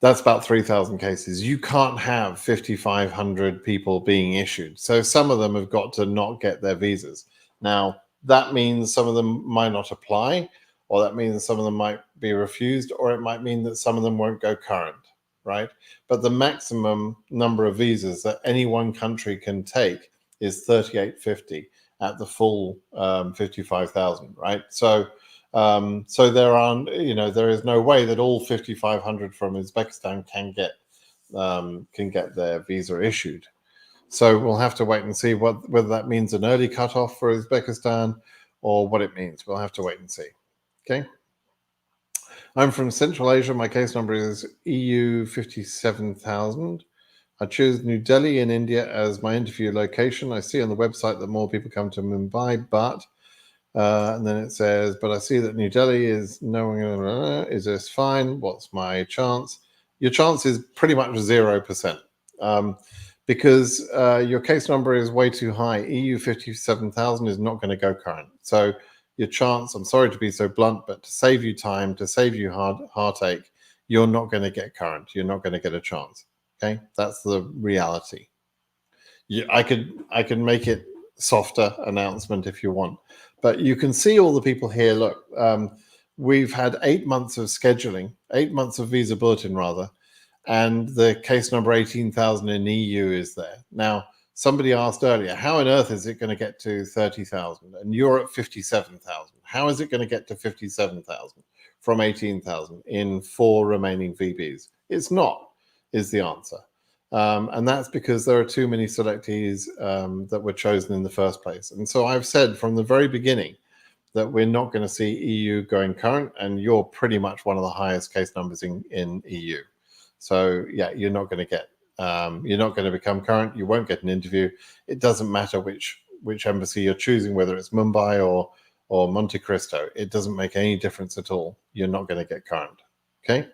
That's about 3,000 cases. You can't have 5,500 people being issued. So some of them have got to not get their visas. Now, that means some of them might not apply, or that means some of them might be refused, or it might mean that some of them won't go current, right? But the maximum number of visas that any one country can take is 3,850 at the full 55,000, right? So there is no way that all 5,500 from Uzbekistan can get their visa issued. So we'll have to wait and see whether that means an early cutoff for Uzbekistan or what it means. We'll have to wait and see. Okay. I'm from Central Asia. My case number is EU 57,000. I choose New Delhi in India as my interview location. I see on the website that more people come to Mumbai, but and then it says, but I see that New Delhi is is this fine? What's my chance? Your chance is pretty much 0%. Because your case number is way too high. EU 57,000 is not going to go current. So your chance, I'm sorry to be so blunt, but to save you time, to save you heartache, you're not going to get current. You're not going to get a chance. Okay, that's the reality. I could make it softer announcement if you want, but you can see all the people here. Look, we've had 8 months of scheduling, 8 months of visa bulletin rather, and the case number 18,000 in EU is there. Now, somebody asked earlier, how on earth is it going to get to 30,000? And you're at 57,000. How is it going to get to 57,000 from 18,000 in 4 remaining VBs? It's not, is the answer. And that's because there are too many selectees that were chosen in the first place. And so I've said from the very beginning that we're not going to see EU going current, and you're pretty much one of the highest case numbers in EU. So yeah, you're not going to become current. You won't get an interview. It doesn't matter which embassy you're choosing, whether it's Mumbai or Monte Cristo. It doesn't make any difference at all. You're not going to get current. Okay.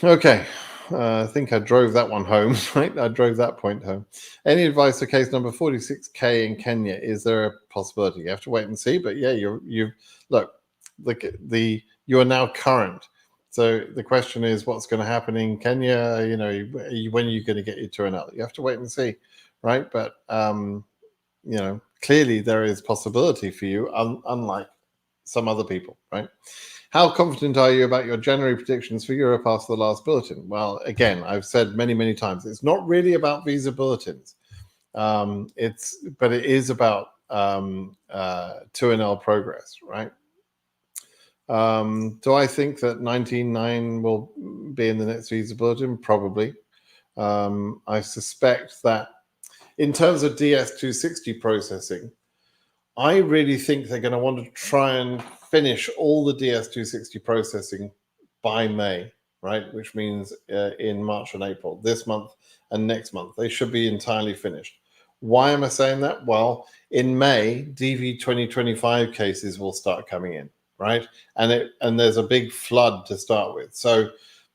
Okay. I think I drove that one home, right? I drove that point home. Any advice for case number 46K in Kenya? Is there a possibility? You have to wait and see. But yeah, you are now current. So the question is, what's going to happen in Kenya? You know, when are you going to get your turnout? You have to wait and see, right? But you know, clearly there is possibility for you, unlike some other people, right? How confident are you about your January predictions for Europe after the last bulletin? Well, again, I've said many times, it's not really about visa bulletins. But it is about 2NL progress, right? Do I think that 19.9 will be in the next visa bulletin? Probably. I suspect that in terms of DS260 processing, I really think they're going to want to try and finish all the DS260 processing by May, right? Which means in March and April, this month and next month, they should be entirely finished. Why am I saying that? Well, in May, DV 2025 cases will start coming in, right? And there's a big flood to start with. So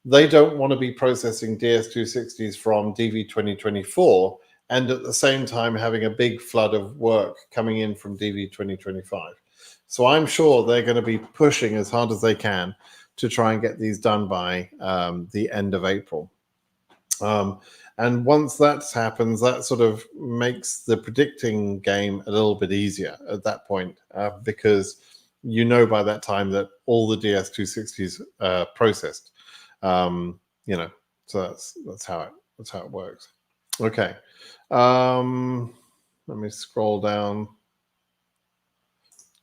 they don't want to be processing DS260s from DV 2024 and at the same time having a big flood of work coming in from DV 2025. So I'm sure they're going to be pushing as hard as they can to try and get these done by the end of April. And once that happens, that sort of makes the predicting game a little bit easier at that point, because you know by that time that all the DS260s are processed. You know, so that's how it works. Okay. Let me scroll down.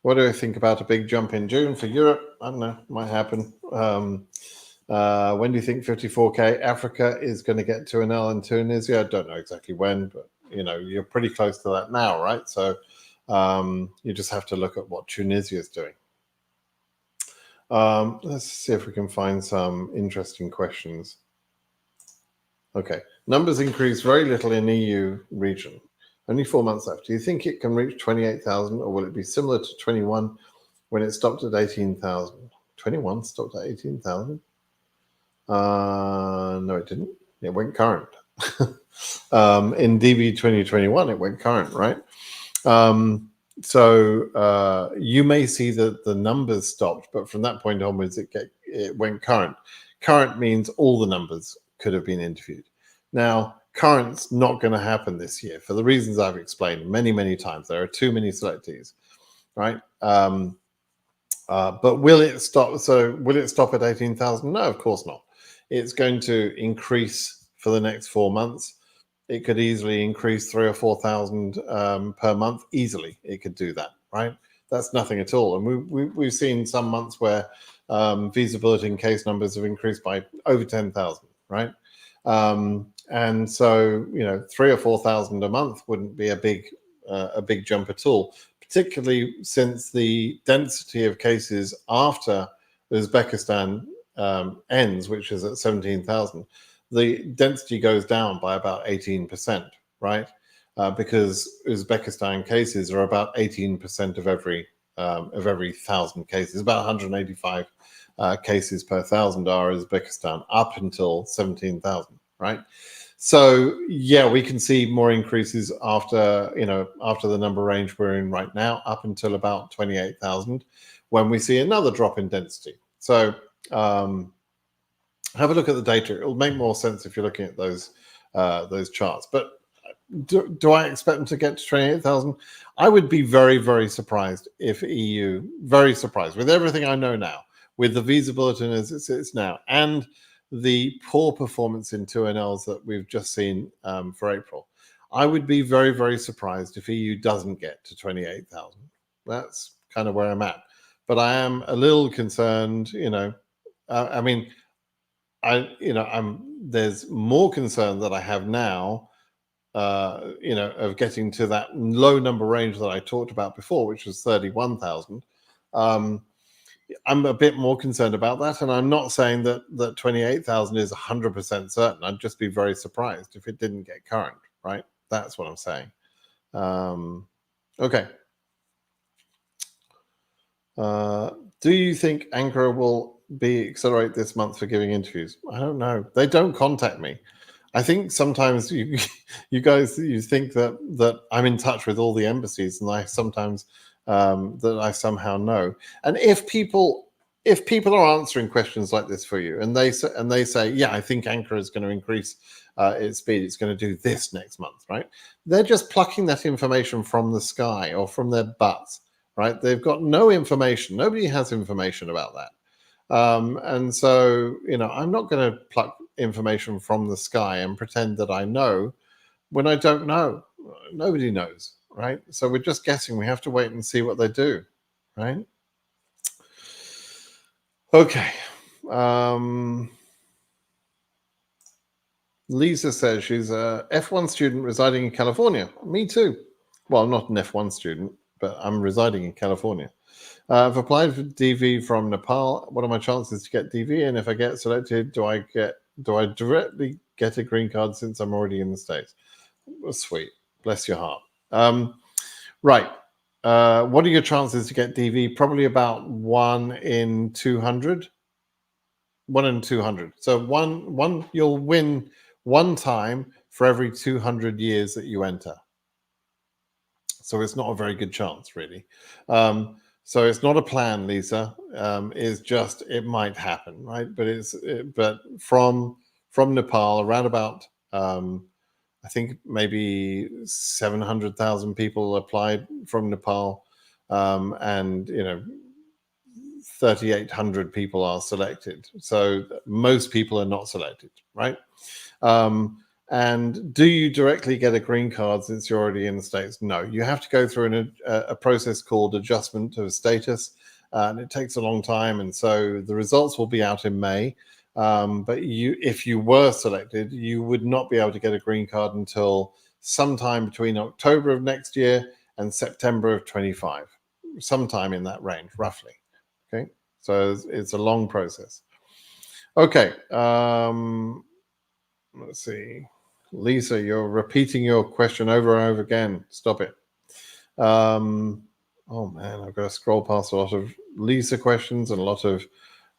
What do I think about a big jump in June for Europe? I don't know, might happen. When do you think 54K Africa is going to get to an L in Tunisia? I don't know exactly when, but you know, you're pretty close to that now, right? So you just have to look at what Tunisia is doing. Let's see if we can find some interesting questions. Okay, numbers increase very little in EU region. Only 4 months left. Do you think it can reach 28,000, or will it be similar to 21 when it stopped at 18,000? 21 stopped at 18,000? No, it didn't. It went current. In DV 2021, it went current, right? So you may see that the numbers stopped, but from that point onwards, it went current. Current means all the numbers could have been interviewed. Now, current's not going to happen this year for the reasons I've explained many times. There are too many selectees, right? But will it stop? So will it stop at 18,000? No, of course not. It's going to increase for the next 4 months. It could easily increase 3,000 or 4,000 per month. Easily, it could do that, right? That's nothing at all. And we've seen some months where visa bulletin case numbers have increased by over 10,000, right? And so, you know, 3,000 or 4,000 a month wouldn't be a big jump at all, particularly since the density of cases after Uzbekistan ends, which is at 17,000. The density goes down by about 18%, right? Because Uzbekistan cases are about 18% of every 1,000 cases, about 185 cases per 1,000 are Uzbekistan up until 17,000, right? So yeah, we can see more increases after the number range we're in right now, up until about 28,000, when we see another drop in density. So have a look at the data. It'll make more sense if you're looking at those charts. But do I expect them to get to 28,000? I would be very surprised if EU, very surprised with everything I know now, with the visa bulletin as it sits now, and the poor performance in 2NLs that we've just seen for April, I would be very, very surprised if EU doesn't get to 28,000. That's kind of where I'm at. But I am a little concerned, I mean, there's more concern that I have now, of getting to that low number range that I talked about before, which was 31,000. I'm a bit more concerned about that, and I'm not saying that 28,000 is 100% certain. I'd just be very surprised if it didn't get current, right? That's what I'm saying. Okay. Do you think Ankara will be accelerate this month for giving interviews? I don't know. They don't contact me. I think sometimes you guys think that I'm in touch with all the embassies, and I sometimes that I somehow know. And if people are answering questions like this for you, and they say, yeah, I think Ankara is going to increase its speed, it's going to do this next month, right? They're just plucking that information from the sky or from their butts, right? They've got no information. Nobody has information about that. And so, I'm not going to pluck information from the sky and pretend that I know when I don't know. Nobody knows, right? So we're just guessing. We have to wait and see what they do, right? Okay. Lisa says she's a F1 student residing in California. Me too. Well, I'm not an F1 student, but I'm residing in California. I've applied for DV from Nepal. What are my chances to get DV? And if I get selected, do I directly get a green card since I'm already in the States? Well, sweet. Bless your heart. Right. What are your chances to get DV? Probably about 1 in 200. 1 in 200. So one you'll win one time for every 200 years that you enter. So it's not a very good chance, really. So it's not a plan, Lisa. It's just it might happen, right? But from Nepal, around about I think maybe 700,000 people applied from Nepal, and 3,800 people are selected. So most people are not selected, right? And do you directly get a green card since you're already in the States? No, you have to go through a process called adjustment of status, and it takes a long time. And so the results will be out in May. But if you were selected, you would not be able to get a green card until sometime between October of next year and September of 25, sometime in that range, roughly. Okay, so it's a long process. Okay, let's see. Lisa, you're repeating your question over and over again. Stop it. Oh man, I've got to scroll past a lot of Lisa questions and a lot of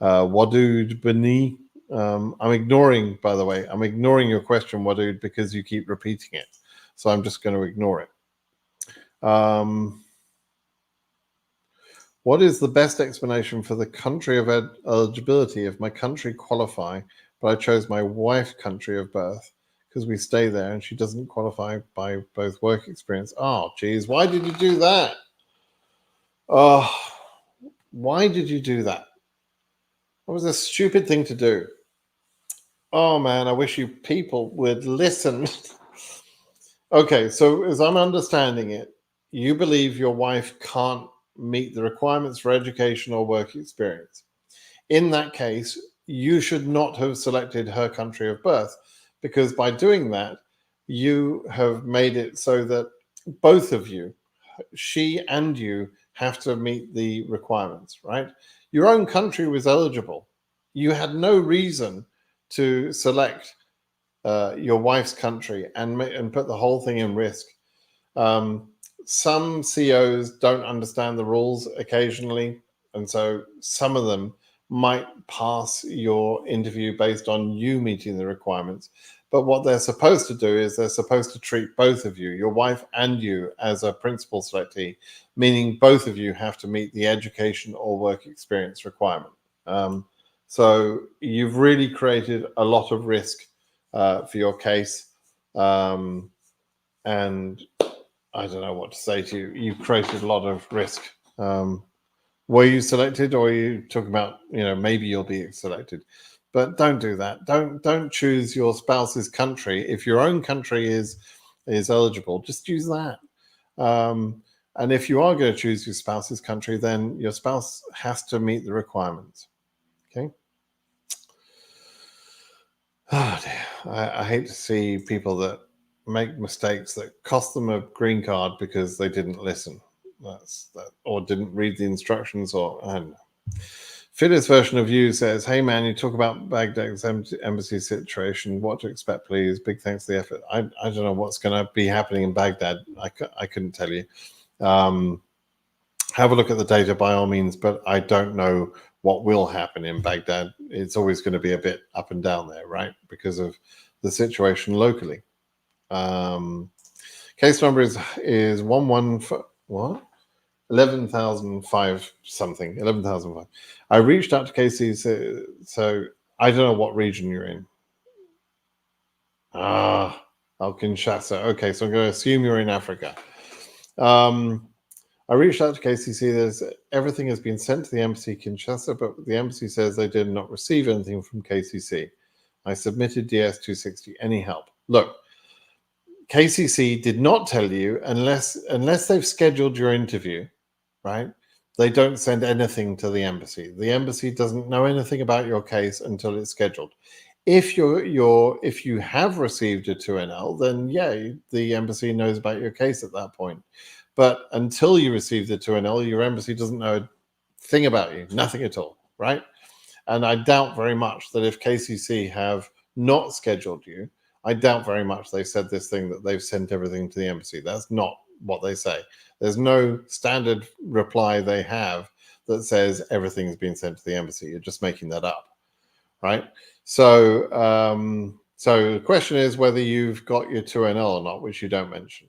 Wadud Bani. I'm ignoring, by the way, your question, Wadud, because you keep repeating it. So I'm just going to ignore it. What is the best explanation for the country of eligibility if my country qualify, but I chose my wife's country of birth because we stay there and she doesn't qualify by both work experience? Oh, geez, why did you do that? Oh, why did you do that? That was a stupid thing to do. Oh, man, I wish you people would listen. Okay, so as I'm understanding it, you believe your wife can't meet the requirements for education or work experience. In that case, you should not have selected her country of birth, because by doing that, you have made it so that both of you, she and you, have to meet the requirements, right? Your own country was eligible. You had no reason to select your wife's country and put the whole thing in risk. Some CEOs don't understand the rules occasionally, and so some of them might pass your interview based on you meeting the requirements. But what they're supposed to do is they're supposed to treat both of you, your wife and you, as a principal selectee, meaning both of you have to meet the education or work experience requirement. So you've really created a lot of risk for your case. And I don't know what to say to you. You've created a lot of risk. Were you selected, or are you talking about, maybe you'll be selected? But don't do that. Don't choose your spouse's country. If your own country is eligible, just use that. And if you are going to choose your spouse's country, then your spouse has to meet the requirements. Okay. Oh dear. I hate to see people that make mistakes that cost them a green card because they didn't listen. Or didn't read the instructions, or I don't know. Phil's version of you says, "Hey man, you talk about Baghdad's embassy situation. What to expect, please? Big thanks for the effort." I don't know what's going to be happening in Baghdad. I couldn't tell you. Have a look at the data by all means, but I don't know what will happen in Baghdad. It's always going to be a bit up and down there, right? Because of the situation locally. Case number is 11,005 something. 11,005. I reached out to Casey, so I don't know what region you're in. Kinshasa. Okay, so I'm going to assume you're in Africa. I reached out to KCC. Everything has been sent to the embassy Kinshasa, but the embassy says they did not receive anything from KCC. I submitted DS-260. Any help? Look, KCC did not tell you unless they've scheduled your interview, right? They don't send anything to the embassy. The embassy doesn't know anything about your case until it's scheduled. If you have received a 2NL, then yeah, the embassy knows about your case at that point. But until you receive the 2NL, your embassy doesn't know a thing about you, nothing at all, right? And I doubt very much that if KCC have not scheduled you, I doubt very much they said this thing that they've sent everything to the embassy. That's not what they say. There's no standard reply they have that says everything's been sent to the embassy. You're just making that up, right? So, so the question is whether you've got your 2NL or not, which you don't mention.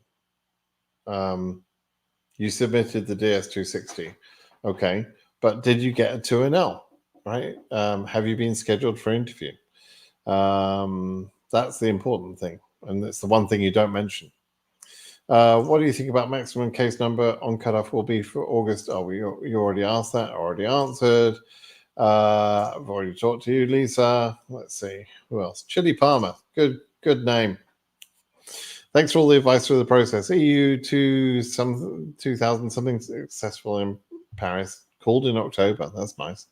You submitted the DS-260, okay, but did you get a 2NL, right? Have you been scheduled for interview? That's the important thing, and it's the one thing you don't mention. What do you think about maximum case number on cutoff will be for August? Oh, you already asked that, already answered. I've already talked to you, Lisa. Let's see, who else? Chili Palmer, good name. Thanks for all the advice through the process. EU to 2000 something successful in Paris. Called in October. That's nice.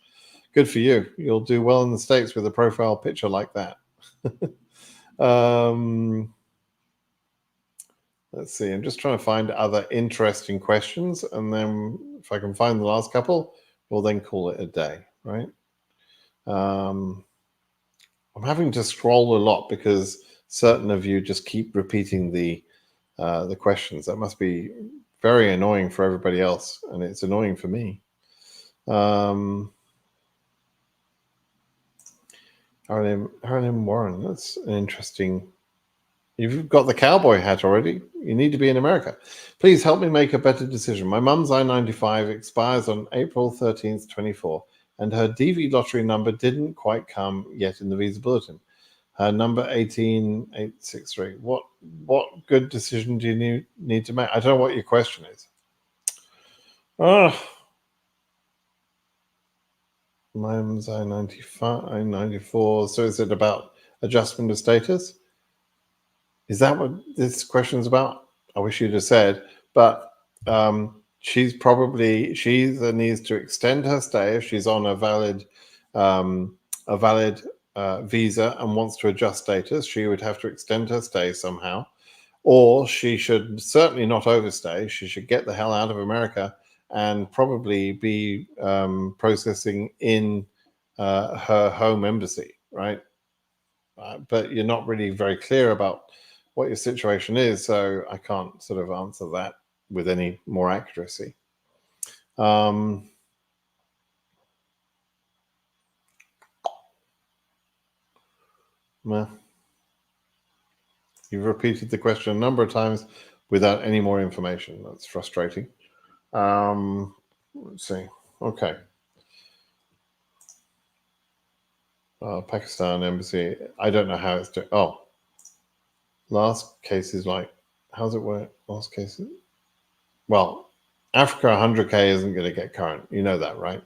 Good for you. You'll do well in the States with a profile picture like that. Let's see. I'm just trying to find other interesting questions, and then if I can find the last couple, we'll then call it a day, right? I'm having to scroll a lot because certain of you just keep repeating the questions. That must be very annoying for everybody else, and it's annoying for me. Harlan Warren, that's an interesting. You've got the cowboy hat already. You need to be in America. Please help me make a better decision. My mum's I-95 expires on April 13th, 24, and her DV lottery number didn't quite come yet in the visa bulletin. Her number 18863. What good decision do you need to make? I don't know what your question is. Mum's I-95, I-94. So is it about adjustment of status? Is that what this question is about? I wish you'd have said, but she either needs to extend her stay if she's on a valid visa and wants to adjust status. She would have to extend her stay somehow, or she should certainly not overstay. She should get the hell out of America and probably be processing in her home embassy, right? But you're not really very clear about what your situation is, so I can't sort of answer that with any more accuracy. You've repeated the question a number of times without any more information. That's frustrating. Let's see. Okay. Pakistan embassy. I don't know how it's doing. Oh, last case is like, how's it work? Last case. Well, Africa 100K isn't going to get current. You know that, right?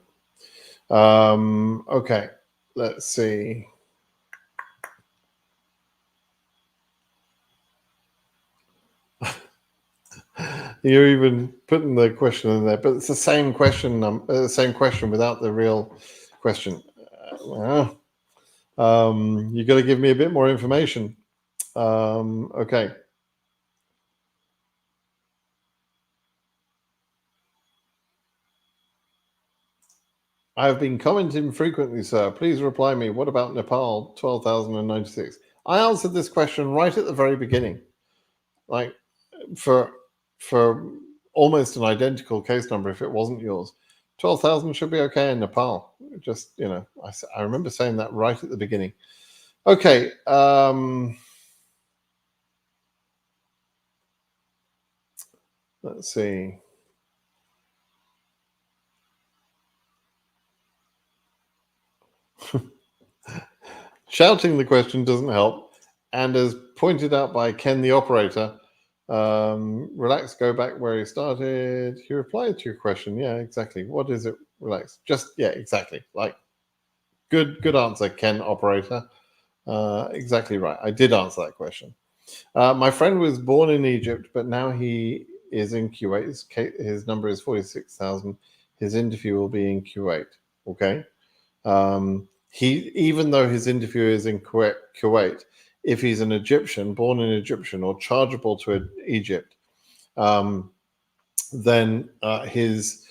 Okay. Let's see. You're even putting the question in there, but it's the same question. Same question without the real question. You got to give me a bit more information. Okay. I have been commenting frequently, sir. Please reply me. What about Nepal 12,096? I answered this question right at the very beginning, like for almost an identical case number. If it wasn't yours, 12,000 should be okay in Nepal. Just I remember saying that right at the beginning. Okay. Let's see. Shouting the question doesn't help. And as pointed out by Ken, the operator, relax, go back where you started. He replied to your question. Yeah, exactly. What is it? Relax. Just, yeah, exactly. Like, good answer, Ken, operator. Exactly right. I did answer that question. My friend was born in Egypt, but now he is in Kuwait. His number is 46,000. His interview will be in Kuwait. Okay. Even though his interview is in Kuwait, if he's an Egyptian, born in Egyptian or chargeable to Egypt, then his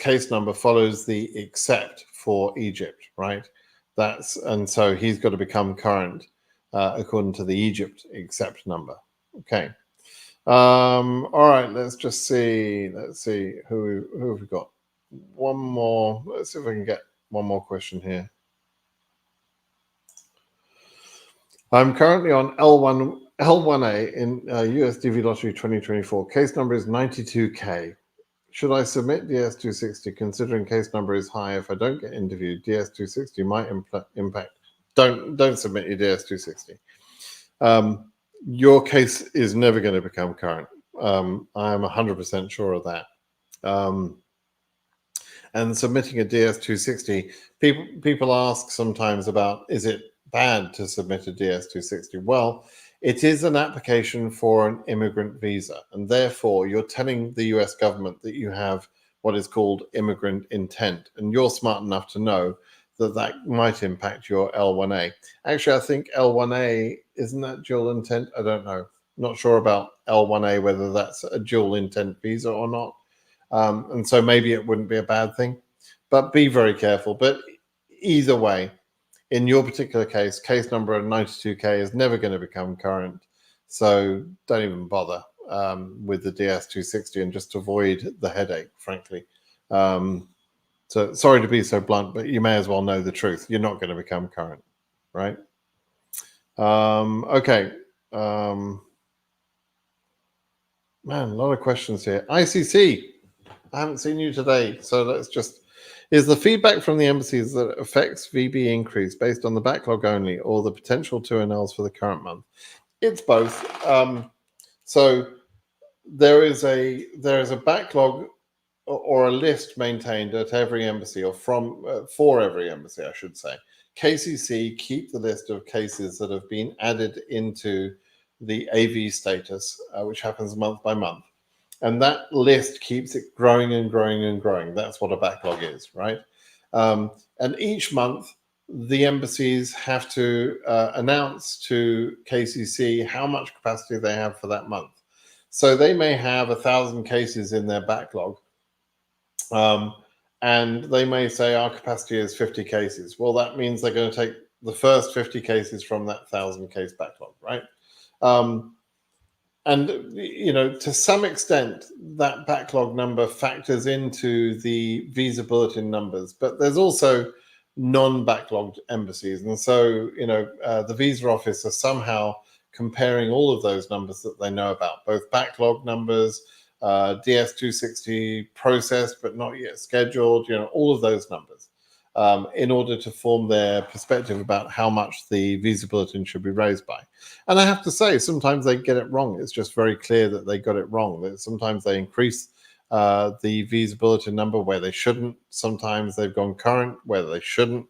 case number follows the except for Egypt, right? And so he's got to become current according to the Egypt except number. Okay. All right. Let's just see. Let's see who have we got. One more. Let's see if I can get one more question here. I'm currently on L1A in USDV Lottery 2024. Case number is 92K. Should I submit DS260 considering case number is high? If I don't get interviewed, DS260 might impact. Don't submit your DS260. Your case is never going to become current. I'm 100% sure of that. And submitting a DS260, people ask sometimes about, is it bad to submit a DS260? Well, it is an application for an immigrant visa, and therefore you're telling the US government that you have what is called immigrant intent, and you're smart enough to know that that might impact your L1A. Actually, I think L1A, isn't that dual intent? I don't know. Not sure about L1A, whether that's a dual intent visa or not. And so maybe it wouldn't be a bad thing, but be very careful. But either way, in your particular case number of 92K is never going to become current. So don't even bother with the DS260 and just avoid the headache, frankly. So sorry to be so blunt, but you may as well know the truth. You're not going to become current, right? Okay. Man, a lot of questions here. ICC, I haven't seen you today, so let's just... Is the feedback from the embassies that affects VB increase based on the backlog only or the potential 2NLs for the current month? It's both. So there is a backlog or a list maintained at every embassy, or for every embassy, I should say. KCC keep the list of cases that have been added into the AV status, which happens month by month. And that list keeps it growing and growing and growing. That's what a backlog is, right? And each month, the embassies have to announce to KCC how much capacity they have for that month. So they may have 1,000 cases in their backlog, and they may say our capacity is 50 cases. Well, that means they're going to take the first 50 cases from that 1,000 case backlog, right? And, to some extent, that backlog number factors into the visa bulletin numbers, but there's also non-backlogged embassies. And so, the visa office are somehow comparing all of those numbers that they know about, both backlog numbers, DS260 processed but not yet scheduled, all of those numbers, in order to form their perspective about how much the visa bulletin should be raised by. And I have to say, sometimes they get it wrong. It's just very clear that they got it wrong. That sometimes they increase the visa bulletin number where they shouldn't. Sometimes they've gone current where they shouldn't.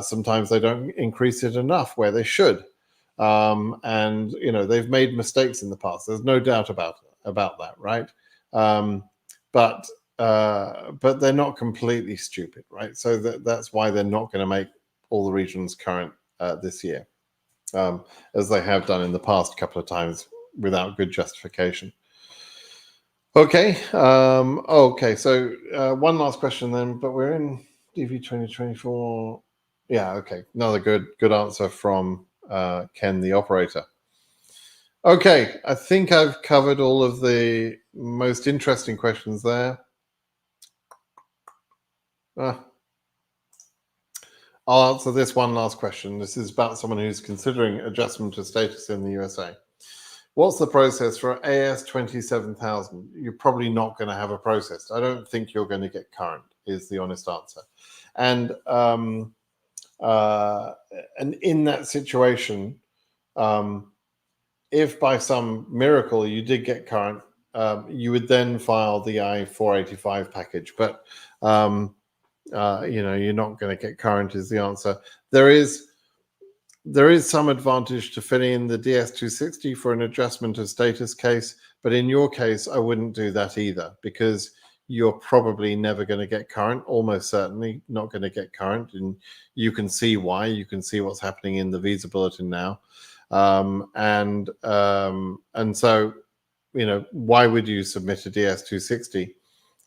Sometimes they don't increase it enough where they should. And they've made mistakes in the past. There's no doubt about about that, right? But they're not completely stupid, right? So that's why they're not going to make all the regions current this year, as they have done in the past couple of times without good justification. Okay. Okay. So one last question then, but we're in DV 2024. Yeah. Okay. Another good answer from Ken, the operator. Okay. I think I've covered all of the most interesting questions there. I'll answer this one last question. This is about someone who's considering adjustment of status in the USA. What's the process for AS 27,000? You're probably not going to have a process. I don't think you're going to get current, is the honest answer. And in that situation, if by some miracle you did get current, you would then file the I-485 package. But you're not going to get current is the answer. There is some advantage to filling in the DS-260 for an adjustment of status case, but in your case, I wouldn't do that either, because you're probably never going to get current, almost certainly not going to get current, and you can see why. You can see what's happening in the visa bulletin now, and so, why would you submit a DS-260?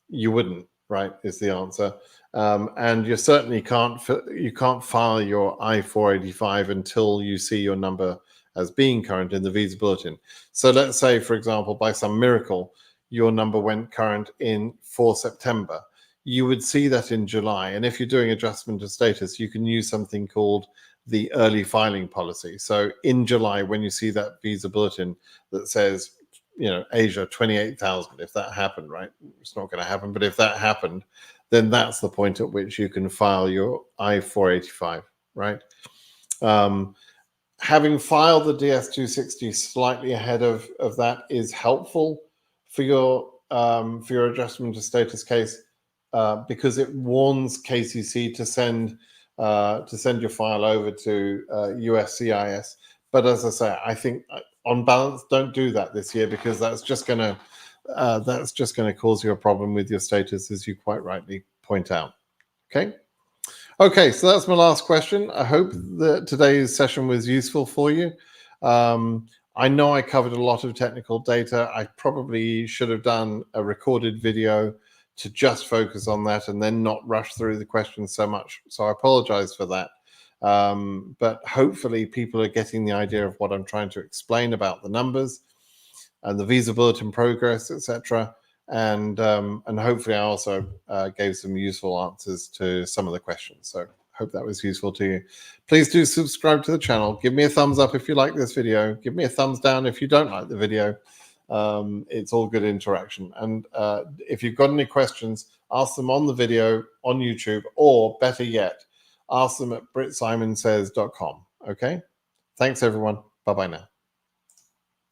You wouldn't, right, is the answer. And you certainly can't file your I-485 until you see your number as being current in the visa bulletin. So let's say, for example, by some miracle, your number went current for September. You would see that in July. And if you're doing adjustment of status, you can use something called the early filing policy. So in July, when you see that visa bulletin that says, Asia 28,000, if that happened, right? It's not going to happen, but if that happened, then that's the point at which you can file your I-485, right? Having filed the DS-260 slightly ahead of that is helpful for your adjustment of status case, because it warns KCC to send your file over to USCIS. But as I say, I think on balance, don't do that this year, because that's just going to cause you a problem with your status, as you quite rightly point out. Okay, so that's my last question. I hope that today's session was useful for you. I know I covered a lot of technical data. I probably should have done a recorded video to just focus on that and then not rush through the questions so much. So I apologize for that. But hopefully people are getting the idea of what I'm trying to explain about the numbers and the visa bulletin progress, etc. And hopefully I also gave some useful answers to some of the questions. So hope that was useful to you. Please do subscribe to the channel. Give me a thumbs up if you like this video. Give me a thumbs down if you don't like the video. It's all good interaction. And if you've got any questions, ask them on the video on YouTube, or better yet, ask them at britsimonsays.com. Okay? Thanks, everyone. Bye-bye now.